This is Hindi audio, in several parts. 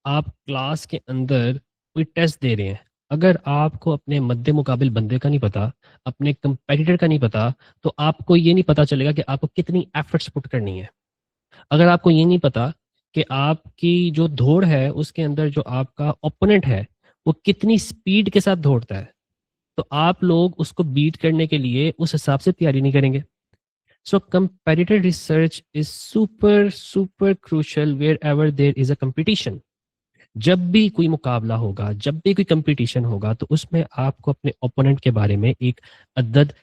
आप क्लास के अंदर कोई टेस्ट दे रहे हैं, अगर आपको अपने मद्दे मुकाबिल बंदे का नहीं पता, अपने कंपेटिटर का नहीं पता, तो आपको ये नहीं पता चलेगा कि आपको कितनी एफर्ट्स पुट करनी है। अगर आपको ये नहीं पता कि आपकी जो दौड़ है उसके अंदर जो आपका ओपोनेंट है वो कितनी स्पीड के साथ दौड़ता है, तो आप लोग उसको बीट करने के लिए उस हिसाब से तैयारी नहीं करेंगे। So competitive research is super super crucial wherever there is a competition. जब भी कोई मुकाबला होगा, जब भी कोई कंपटीशन होगा, तो उसमें आपको अपने ओपोनेंट के बारे में एक अदद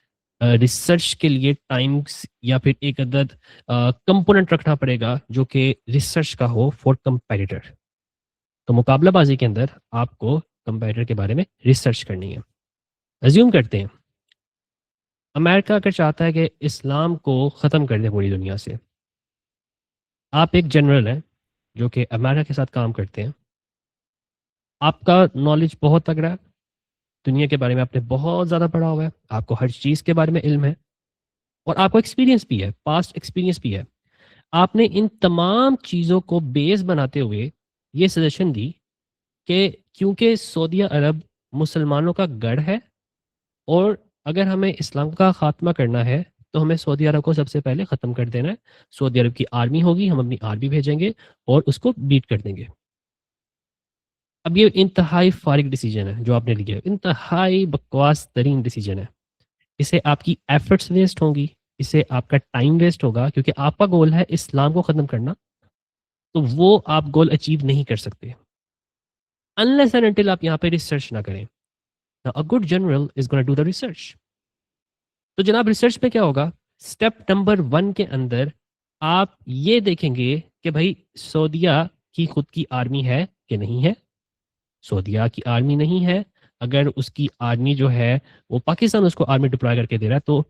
रिसर्च के लिए टाइम्स या फिर एक अदद कंपोनेंट रखना पड़ेगा जो कि रिसर्च का हो फॉर कंपेटिटर। तो मुकाबलाबाजी के अंदर आपको कंपेटिटर के बारे में रिसर्च करनी है। अज्यूम करते हैं अमेरिका अगर चाहता है कि इस्लाम को ख़त्म कर दे पूरी दुनिया से। आप एक जनरल हैं जो कि अमेरिका के साथ काम करते हैं, आपका नॉलेज बहुत तगड़ा है, दुनिया के बारे में आपने बहुत ज़्यादा पढ़ा हुआ है, आपको हर चीज़ के बारे में इल्म है और आपको एक्सपीरियंस भी है, पास्ट एक्सपीरियंस भी है। आपने इन तमाम चीज़ों को बेस बनाते हुए ये सजेशन दी कि क्योंकि सऊदी अरब मुसलमानों का गढ़ है और अगर हमें इस्लाम का खात्मा करना है तो हमें सऊदी अरब को सबसे पहले ख़त्म कर देना है। सऊदी अरब की आर्मी होगी, हम अपनी आर्मी भेजेंगे और उसको बीट कर देंगे। अब ये इंतहाई फारिग डिसीजन है जो आपने लिया है, इंतहाई बकवास तरीन डिसीजन है। इससे आपकी एफर्ट्स वेस्ट होंगी, इससे आपका टाइम वेस्ट होगा, क्योंकि आपका गोल है इस्लाम को ख़त्म करना, तो वो आप गोल अचीव नहीं कर सकते अनलेस एंड अनटिल आप यहाँ पे रिसर्च ना करें। A good general is gonna do the research. तो जनाब रिसर्च में क्या होगा, स्टेप नंबर 1 के अंदर आप ये देखेंगे कि भाई सऊदीया की खुद की आर्मी है कि नहीं है। सऊदीया की आर्मी नहीं है, अगर उसकी आर्मी जो है वो पाकिस्तान उसको आर्मी डिप्लॉय करके दे रहा है, तो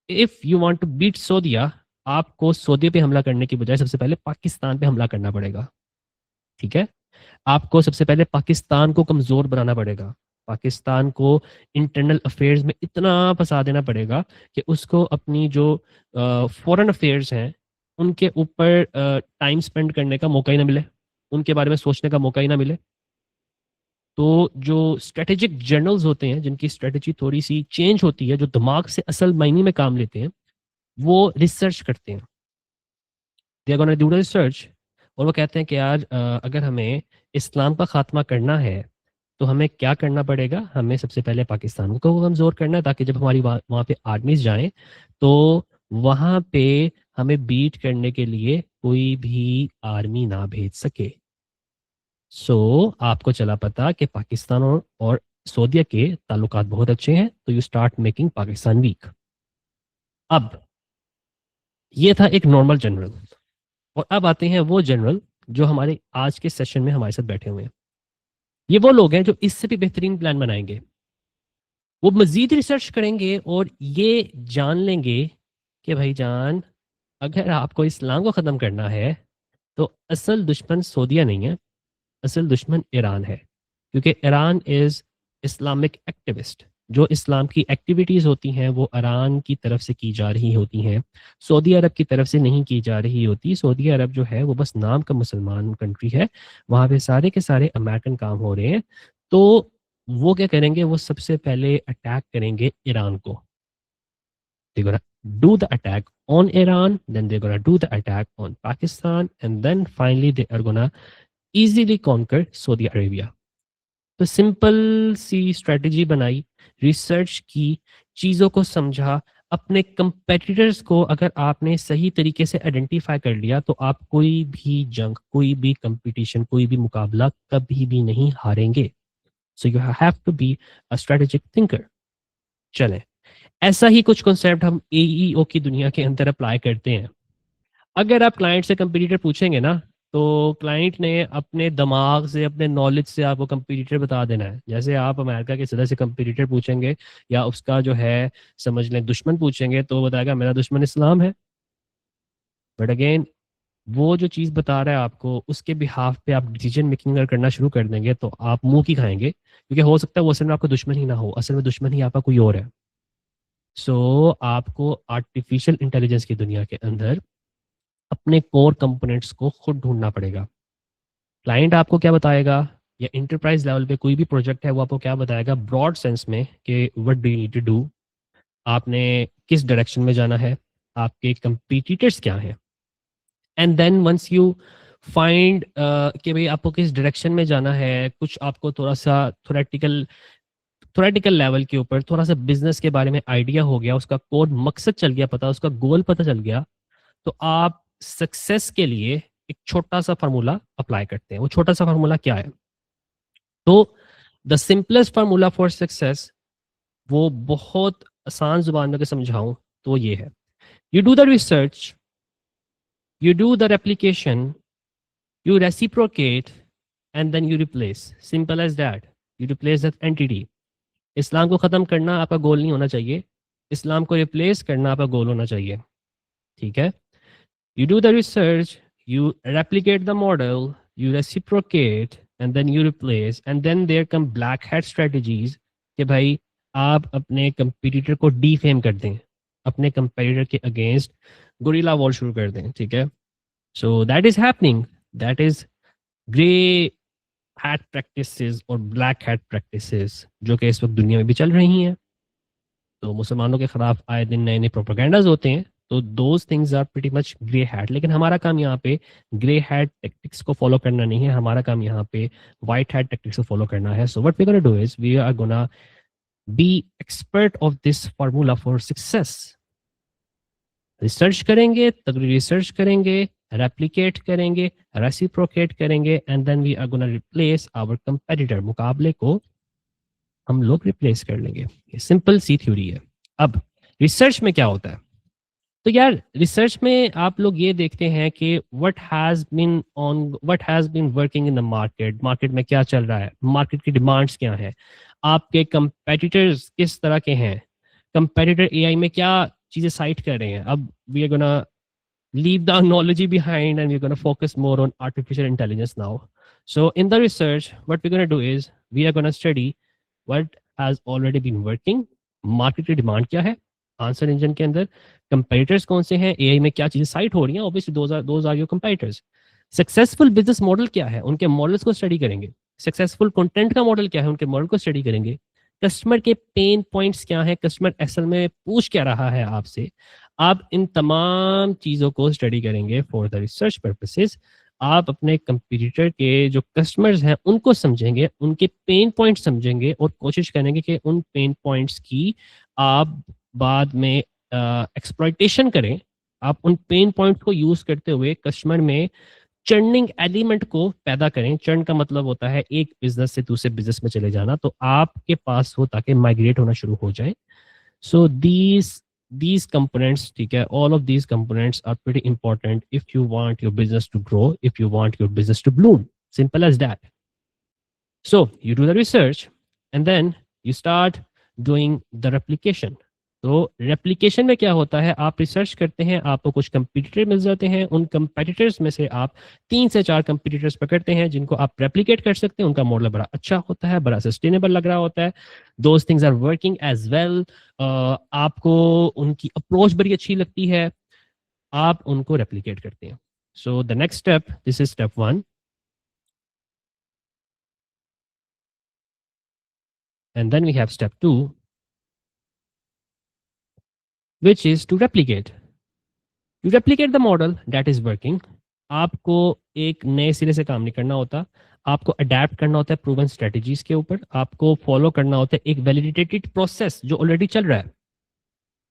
if you want to beat Saudia, आपको सऊदी पे हमला करने की बजाय सबसे पहले पाकिस्तान पे हमला करना पड़ेगा। ठीक है, आपको सबसे पहले पाकिस्तान को कमज़ोर बनाना पड़ेगा। पाकिस्तान को इंटरनल अफेयर्स में इतना फंसा देना पड़ेगा कि उसको अपनी जो फॉरेन अफेयर्स हैं उनके ऊपर टाइम स्पेंड करने का मौका ही ना मिले, उनके बारे में सोचने का मौका ही ना मिले। तो जो स्ट्रेटेजिक जर्नल्स होते हैं जिनकी स्ट्रेटेजी थोड़ी सी चेंज होती है, जो दिमाग से असल मायने में काम लेते हैं, वो रिसर्च करते हैं। They are gonna do the research और वो कहते हैं कि यार अगर हमें इस्लाम का खात्मा करना है तो हमें क्या करना पड़ेगा, हमें सबसे पहले पाकिस्तान को कमज़ोर करना है ताकि जब हमारी वहाँ पे आर्मीज जाएं तो वहाँ पे हमें बीट करने के लिए कोई भी आर्मी ना भेज सके। सो आपको चला पता कि पाकिस्तान और सऊदीया के ताल्लुकात बहुत अच्छे हैं, तो you start making Pakistan weak. अब ये था एक नॉर्मल जनरल, और अब आते हैं वो जनरल जो हमारे आज के सेशन में हमारे साथ बैठे हुए हैं। ये वो लोग हैं जो इससे भी बेहतरीन प्लान बनाएंगे। वो मजीद रिसर्च करेंगे और ये जान लेंगे कि भाईजान अगर आपको इस्लाम को ख़त्म करना है तो असल दुश्मन सऊदीया नहीं है, असल दुश्मन ईरान है, क्योंकि ईरान इज़ इस्लामिक एक्टिविस्ट। जो इस्लाम की एक्टिविटीज़ होती हैं वो ईरान की तरफ से की जा रही होती हैं, सऊदी अरब की तरफ से नहीं की जा रही होती। सऊदी अरब जो है वो बस नाम का मुसलमान कंट्री है, वहाँ पे सारे के सारे अमेरिकन काम हो रहे हैं। तो वो क्या करेंगे, वो सबसे पहले अटैक करेंगे ईरान को। They're gonna do the attack on Iran, then they're gonna do the attack on Pakistan, and then finally they are gonna easily conquer Saudi Arabia. तो सिंपल सी स्ट्रेटजी बनाई, रिसर्च की, चीज़ों को समझा, अपने कंपेटिटर्स को अगर आपने सही तरीके से आइडेंटिफाई कर लिया तो आप कोई भी जंग, कोई भी कंपटीशन, कोई भी मुकाबला कभी भी नहीं हारेंगे। So you have to be a strategic thinker. चलें, ऐसा ही कुछ कॉन्सेप्ट हम एईओ की दुनिया के अंदर अप्लाई करते हैं। अगर आप क्लाइंट से कंपटीटर पूछेंगे ना, तो क्लाइंट ने अपने दिमाग से, अपने नॉलेज से आपको कंपटीटर बता देना है। जैसे आप अमेरिका के सदस्य से कंपटीटर पूछेंगे या उसका जो है समझ लें दुश्मन पूछेंगे, तो वो बताएगा मेरा दुश्मन इस्लाम है। बट अगेन वो जो चीज़ बता रहा है आपको, उसके बिहाफ पे आप डिसीजन मेकिंग अगर करना शुरू कर देंगे तो आप मुंह की खाएंगे, क्योंकि हो सकता है वो असल में आपका दुश्मन ही ना हो, असल में दुश्मन ही आपका कोई और है। सो आपको आर्टिफिशियल इंटेलिजेंस की दुनिया के अंदर अपने कोर कंपोनेंट्स को खुद ढूंढना पड़ेगा। क्लाइंट आपको क्या बताएगा, या इंटरप्राइज लेवल पे कोई भी प्रोजेक्ट है वो आपको क्या बताएगा ब्रॉड सेंस में कि what do you need to do, आपने किस डायरेक्शन में जाना है, आपके कंपीटिटर्स क्या हैं। And then once you find कि भाई आपको किस डायरेक्शन में जाना है, कुछ आपको थोड़ा सा थोरेटिकल लेवल के ऊपर थोड़ा सा बिजनेस के बारे में आइडिया हो गया, उसका कोड मकसद चल गया पता, उसका गोल पता चल गया, तो आप सक्सेस के लिए एक छोटा सा फार्मूला अप्लाई करते हैं। वो छोटा सा फार्मूला क्या है? तो the simplest formula for success, वो बहुत आसान जुबान में अगर समझाऊं तो ये है, you do the research, you do the replication, you reciprocate, and then you replace. Simple as that. You replace that entity. इस्लाम को ख़त्म करना आपका गोल नहीं होना चाहिए, इस्लाम को रिप्लेस करना आपका गोल होना चाहिए। ठीक है? You do the research, you replicate the model, you reciprocate, and then you replace, and then there come black hat strategies कि भाई आप अपने कंपटीटर को डीफेम कर दें, अपने कंपटीटर के अगेंस्ट गुरिल्ला वॉर शुरू कर दें। ठीक है? So that is happening, that is grey hat practices और ब्लैक हैट प्रैक्टिसेस जो कि इस वक्त दुनिया में भी चल रही हैं। तो मुसलमानों के खिलाफ आए दिन नए नए प्रोपेगेंडाज होते हैं, तो those things are pretty much grey hat. लेकिन हमारा काम यहाँ पे ग्रे हैट टेक्टिक्स को फॉलो करना नहीं है, हमारा काम यहाँ पे वाइट हैट टेक्टिक्स को फॉलो करना है। So what we gonna do is we are gonna be expert of this formula for success. Research करेंगे, तगड़ी रिसर्च करेंगे, रेप्लिकेट करेंगे, रेसिप्रोकेट करेंगे, and then we are gonna replace our competitor. मुकाबले को हम लोग रिप्लेस कर लेंगे। ये सिंपल सी थ्योरी है। अब रिसर्च में क्या होता है? तो यार रिसर्च में आप लोग ये देखते हैं कि what has been working in the market, market में क्या चल रहा है, मार्केट की डिमांड्स क्या है, आपके कंपेटिटर्स किस तरह के हैं, कंपेटिटर एआई में क्या चीजें साइट कर रहे हैं। अब we are gonna leave the knowledge behind and we're going to focus more on artificial intelligence now. So in the research, what we're going to do is we are going to study what has already been working, market की डिमांड क्या है, आंसर इंजन के अंदर कंपेटिटर्स कौन से हैं, एआई में क्या चीजें साइट हो रही हैं, obviously those are your competitors. Successful business model क्या है, उनके मॉडल्स को स्टडी करेंगे। सक्सेसफुल कंटेंट का मॉडल क्या है, उनके मॉडल को स्टडी करेंगे। कस्टमर के पेन पॉइंट्स क्या है, कस्टमर असल में पूछ क्या रहा है आपसे, आप इन तमाम चीज़ों को स्टडी करेंगे फॉर द रिसर्च पर्पसेस। आप अपने कंपटीटर के जो कस्टमर्स हैं उनको समझेंगे, उनके पेन पॉइंट्स समझेंगे और कोशिश करेंगे कि उन पेन पॉइंट्स की आप बाद में एक्सप्लॉयटेशन करें। आप उन पेन पॉइंट्स को यूज़ करते हुए कस्टमर में चर्निंग एलिमेंट को पैदा करें। चर्न का मतलब होता है एक बिजनेस से दूसरे बिजनेस में चले जाना, तो आपके पास हो ताकि माइग्रेट होना शुरू हो जाए। सो these components, ठीक है, all of these components are pretty important if you want your business to grow, if you want your business to bloom. Simple as that. So you do the research and then you start doing the replication. तो रेप्लिकेशन में क्या होता है, आप रिसर्च करते हैं, आपको कुछ कंपटीटर मिल जाते हैं, उन कंपटीटर्स में से आप 3 से 4 कंपटीटर्स पकड़ते हैं जिनको आप रेप्लिकेट कर सकते हैं, उनका मॉडल बड़ा अच्छा होता है, बड़ा सस्टेनेबल लग रहा होता है, those things are working as well, आपको उनकी अप्रोच बड़ी अच्छी लगती है, आप उनको रेप्लिकेट करते हैं। So the next step, this is step 1, and then we have step 2 which is to replicate. You replicate the model that is working. आपको एक नए सिरे से काम नहीं करना होता, आपको अडेप्ट करना होता है प्रूवन स्ट्रेटजीज के ऊपर, आपको फॉलो करना होता है एक वैलिडेटेड प्रोसेस जो ऑलरेडी चल रहा है।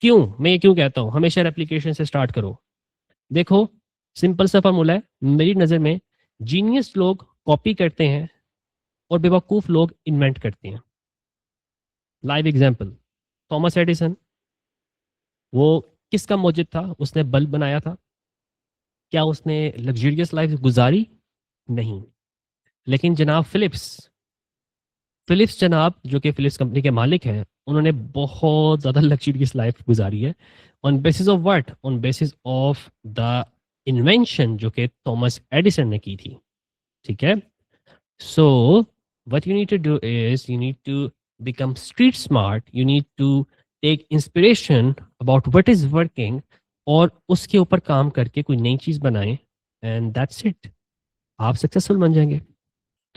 क्यों, मैं ये क्यों कहता हूँ हमेशा रेप्लिकेशन से स्टार्ट करो? देखो सिंपल सा फॉर्मूला है मेरी नज़र में, जीनियस लोग कॉपी करते हैं और बेवकूफ़ लोग इन्वेंट करते हैं। लाइव एग्जाम्पल, थॉमस एडिसन, वो किसका मौजिद था, उसने बल्ब बनाया था, क्या उसने लग्जरियस लाइफ गुजारी? नहीं। लेकिन जनाब फिलिप्स जनाब जो कि फिलिप्स कंपनी के मालिक हैं, उन्होंने बहुत ज़्यादा लग्जरियस लाइफ गुजारी है। On basis of what? On basis of the invention जो कि थॉमस एडिसन ने की थी। ठीक है? So what you need to do is you need to become street smart, you need to take inspiration about what is working और उसके ऊपर काम करके कोई नई चीज़ बनाएं, एंड दैट्स इट, आप सक्सेसफुल बन जाएंगे।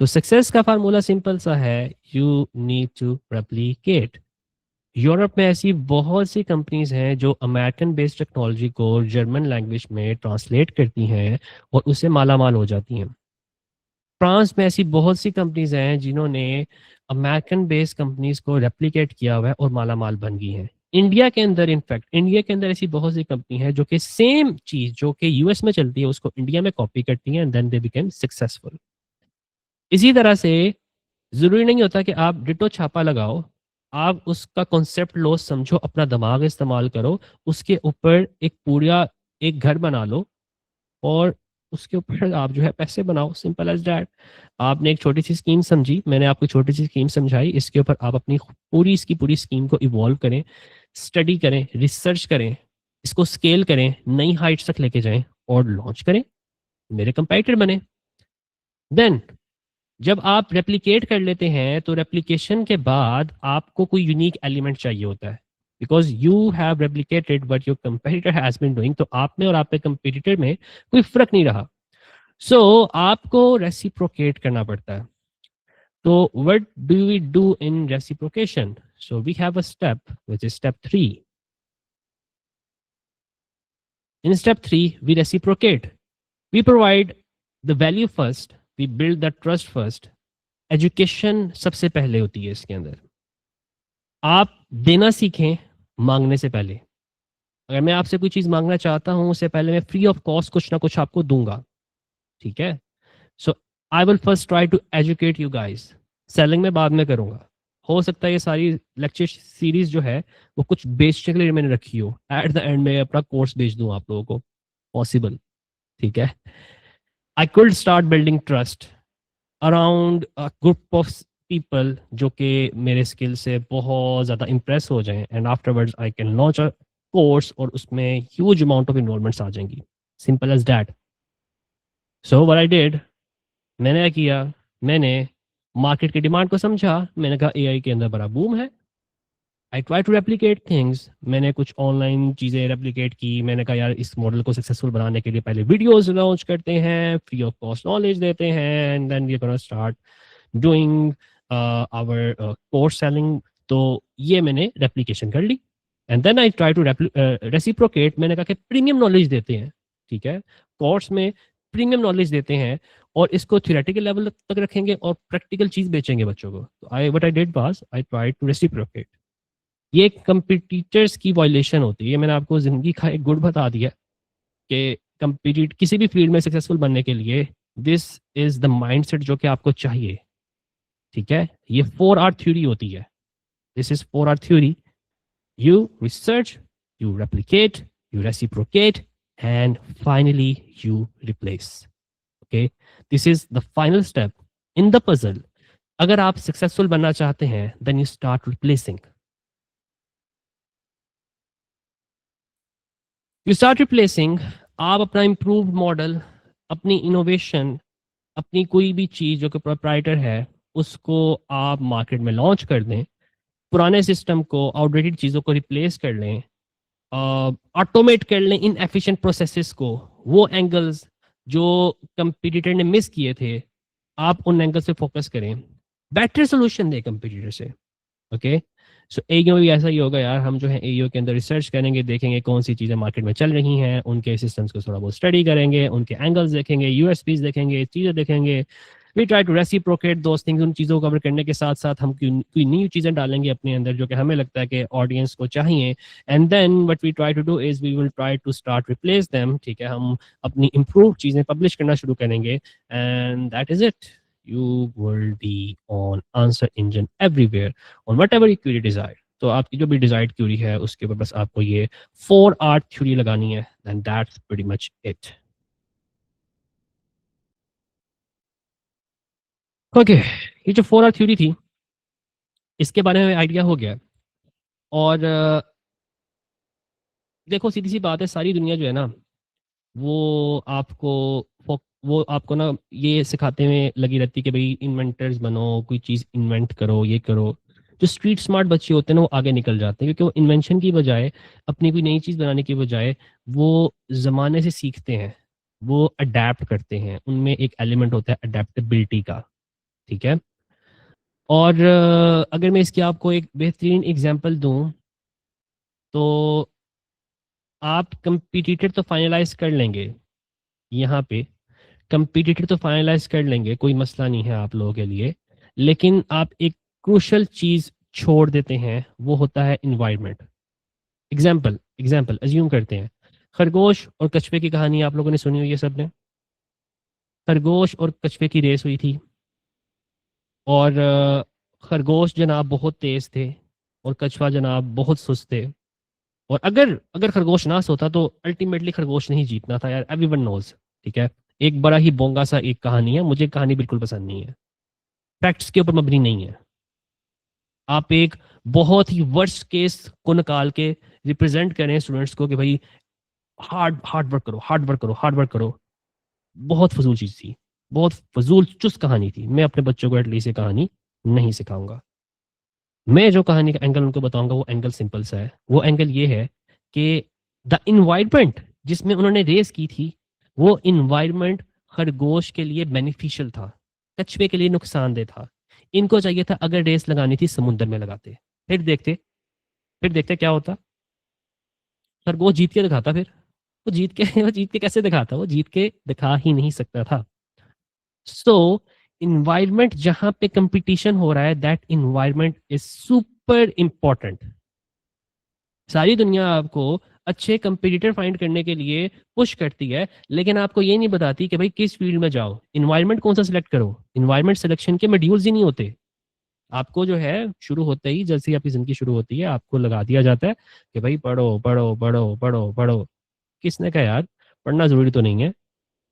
तो सक्सेस का फार्मूला सिंपल सा है, you need to replicate. Europe में ऐसी बहुत सी कंपनीज हैं जो अमेरिकन बेस्ड टेक्नोलॉजी को जर्मन लैंग्वेज में ट्रांसलेट करती हैं और उससे मालामाल हो जाती हैं। फ्रांस में ऐसी बहुत सी कंपनीज हैं जिन्होंने अमेरिकन बेस्ड कंपनीज को रेप्लिकेट किया हुआ है और मालामाल बन गई हैं। इंडिया के अंदर, इनफैक्ट इंडिया के अंदर ऐसी बहुत सी कंपनी है जो कि सेम चीज जो कि यूएस में चलती है उसको इंडिया में कॉपी करती हैं and then they become successful. इसी तरह से ज़रूरी नहीं होता कि आप डिटो छापा लगाओ, आप उसका कॉन्सेप्ट लो, समझो, अपना दिमाग इस्तेमाल करो, उसके ऊपर एक पूरा एक घर बना लो और उसके ऊपर आप जो है पैसे बनाओ, सिंपल एज़ दैट। आपने एक छोटी-सी स्कीम समझी, मैंने आपको छोटी-सी स्कीम समझाई, इसके ऊपर आप अपनी पूरी इसकी पूरी स्कीम को इवॉल्व करें, स्टडी करें, रिसर्च करें, इसको स्केल करें, नई हाइट्स तक लेके जाएँ और लॉन्च करें, मेरे कंपेटिटर बने। देन जब आप रेप्लिकेट कर लेते हैं तो रेप्लिकेशन के बाद आपको कोई यूनिक एलिमेंट चाहिए होता है, because you have replicated what your competitor has been doing. तो आप में और आपके कंपेटिटर में कोई फर्क नहीं रहा, सो आपको रेसिप्रोकेट करना पड़ता है। तो what do we do in reciprocation? So we have a step which is step 3। In step 3 we reciprocate, we provide the value first, we build the trust first. Education सबसे पहले होती है इसके अंदर। आप देना सीखें माँगने से पहले। अगर मैं आपसे कोई चीज़ माँगना चाहता हूँ, उससे पहले मैं फ्री ऑफ कॉस्ट कुछ ना कुछ आपको दूँगा, ठीक है? So I will first try to educate you guys. Selling मैं बाद में करूँगा। हो सकता है ये सारी लेक्चर सीरीज़ जो है, वो कुछ बेचने के लिए मैंने रखी हो। एट द एंड में अपना कोर्स बेच दूँ आप लोगों को, पॉसिबल, ठीक है? I could start building trust around a group of people जो कि मेरे स्किल से बहुत ज़्यादा इम्प्रेस हो जाएं and afterwards I can launch a course और उसमें ह्यूज अमाउंट ऑफ इन्वॉल्वमेंट्स आ जाएंगी, simple as that. So what I did, मैंने क्या किया, मैंने मार्केट की डिमांड को समझा, मैंने कहा एआई के अंदर बड़ा बूम है, I try to replicate things. मैंने कुछ ऑनलाइन चीज़ें रेप्लिकेट की, मैंने कहा यार इस मॉडल को सक्सेसफुल बनाने के लिए पहले वीडियोस लॉन्च करते हैं, फ्री ऑफ कॉस्ट नॉलेज देते हैं and then we are gonna start doing our course selling. तो ये मैंने रेप्लिकेशन कर ली and then I try to reciprocate. मैंने कहा कि प्रीमियम नॉलेज देते हैं, ठीक है, कोर्स में प्रीमियम नॉलेज देते हैं और इसको थियोरेटिकल लेवल तक रखेंगे और प्रैक्टिकल चीज़ बेचेंगे बच्चों को। तो I what I did was I try to reciprocate. ये कंपटीटर्स की वायलेशन होती है। मैंने आपको ज़िंदगी का एक गुण बता दिया कि कंपीट किसी भी फील्ड में सक्सेसफुल बनने के लिए दिस इज़ द माइंडसेट जो कि आपको चाहिए, ठीक है? ये 4 आर थ्योरी होती है। This is 4 R theory. You research, you replicate, you reciprocate and finally you replace. Okay? This is the final step in the puzzle. अगर आप सक्सेसफुल बनना चाहते हैं, then you start replacing. You start replacing. आप अपना इम्प्रूव्ड मॉडल, अपनी इनोवेशन, अपनी कोई भी चीज़ जो कि प्रोप्राइटर है, उसको आप मार्केट में लॉन्च कर दें, पुराने सिस्टम को, आउटडेटेड चीज़ों को रिप्लेस कर लें, ऑटोमेट कर लें इन एफिशिएंट प्रोसेसेस को। वो एंगल्स जो कंपटीटर ने मिस किए थे, आप उन एंगल से फोकस करें, बेटर सोल्यूशन दें कंपटीटर से। ओके, सो एईओ भी ऐसा ही होगा यार। हम जो है एईओ के अंदर रिसर्च करेंगे, देखेंगे कौन सी चीज़ें मार्केट में चल रही हैं, उनके सिस्टम्स को थोड़ा बहुत स्टडी करेंगे, उनके एंगल्स देखेंगे, यूएसपीज देखेंगे, चीज़ें देखेंगे। We try to reciprocate those things. उन चीज़ों को कवर करने के साथ साथ हम कोई न्यू चीज़ें डालेंगे अपने अंदर जो कि हमें लगता है कि ऑडियंस को चाहिए and then what we try to do is we will try to start replace them, ठीक है? हम अपनी इम्प्रूव चीज़ें पब्लिश करना शुरू करेंगे and that is it. You will be on answer engine everywhere on whatever you query desire। तो आपकी जो भी डिजायर्ड क्यूरी है उसके ऊपर बस आपको ये 4 आर थ्योरी लगानी है and that's pretty much it. Okay, ये जो 4 आर थ्योरी थी इसके बारे में आइडिया हो गया। और देखो सीधी सी बात है, सारी दुनिया जो है ना वो आपको वो आपको ना ये सिखाते हुए लगी रहती है कि भाई इन्वेंटर्स बनो, कोई चीज़ इन्वेंट करो, ये करो। जो स्ट्रीट स्मार्ट बच्चे होते हैं ना वो आगे निकल जाते हैं क्योंकि वो इन्वेंशन की बजाय, अपनी कोई नई चीज़ बनाने की बजाय वो ज़माने से सीखते हैं, वो अडेप्ट करते हैं। उनमें एक एलिमेंट होता है अडेप्टेबिलिटी का। ठीक है। और अगर मैं इसकी आपको एक बेहतरीन एग्जांपल दूं, तो आप कंपटीटर तो फाइनलाइज कर लेंगे, यहाँ पे कंपटीटर तो फाइनलाइज कर लेंगे, कोई मसला नहीं है आप लोगों के लिए, लेकिन आप एक क्रूशल चीज छोड़ देते हैं, वो होता है इन्वायरमेंट। एग्जाम्पल एग्जाम्पल अज्यूम करते हैं, खरगोश और कछुए की कहानी आप लोगों ने सुनी हुई है सबने। खरगोश और कछुए की रेस हुई थी, और खरगोश जनाब बहुत तेज थे और कछुआ जनाब बहुत सुस्त थे। और अगर अगर खरगोश ना सोता तो अल्टीमेटली खरगोश नहीं जीतना था यार, एवरीवन नोज। ठीक है, एक बड़ा ही बोंगा सा एक कहानी है, मुझे कहानी बिल्कुल पसंद नहीं है, फैक्ट्स के ऊपर मबनी नहीं है। आप एक बहुत ही वर्स्ट केस को निकाल के रिप्रेजेंट करें स्टूडेंट्स को कि भाई हार्ड हार्ड वर्क करो, हार्ड वर्क करो, हार्ड वर्क करो। बहुत फजूल चीज थी, बहुत फजूल चुस्त कहानी थी। मैं अपने बच्चों को एटलीस्ट ये कहानी नहीं सिखाऊंगा। मैं जो कहानी का एंगल उनको बताऊंगा वो एंगल सिंपल सा है। वो एंगल ये है कि द इन्वायरमेंट जिसमें उन्होंने रेस की थी, वो इन्वायरमेंट खरगोश के लिए बेनिफिशियल था, कछुए के लिए नुकसानदेह था। इनको चाहिए था अगर रेस लगानी थी समुद्र में लगाते, फिर देखते क्या होता। खरगोश जीत के दिखाता, फिर वो जीत के वो जीत के कैसे दिखाता, वो जीत के दिखा ही नहीं सकता था। सो इन्वायरमेंट जहां पे कंपटीशन हो रहा है, that environment is super important. सारी दुनिया आपको अच्छे कंपटीटर फाइंड करने के लिए पुश करती है, लेकिन आपको ये नहीं बताती कि भाई किस फील्ड में जाओ, इन्वायरमेंट कौन सा सिलेक्ट करो। इन्वायरमेंट सिलेक्शन के मॉड्यूल्स ही नहीं होते। आपको जो है शुरू होते ही, जैसे ही आपकी जिंदगी शुरू होती है, आपको लगा दिया जाता है कि भाई पढ़ो पढ़ो पढ़ो पढ़ो पढ़ो। किसने कहा यार, पढ़ना जरूरी तो नहीं है।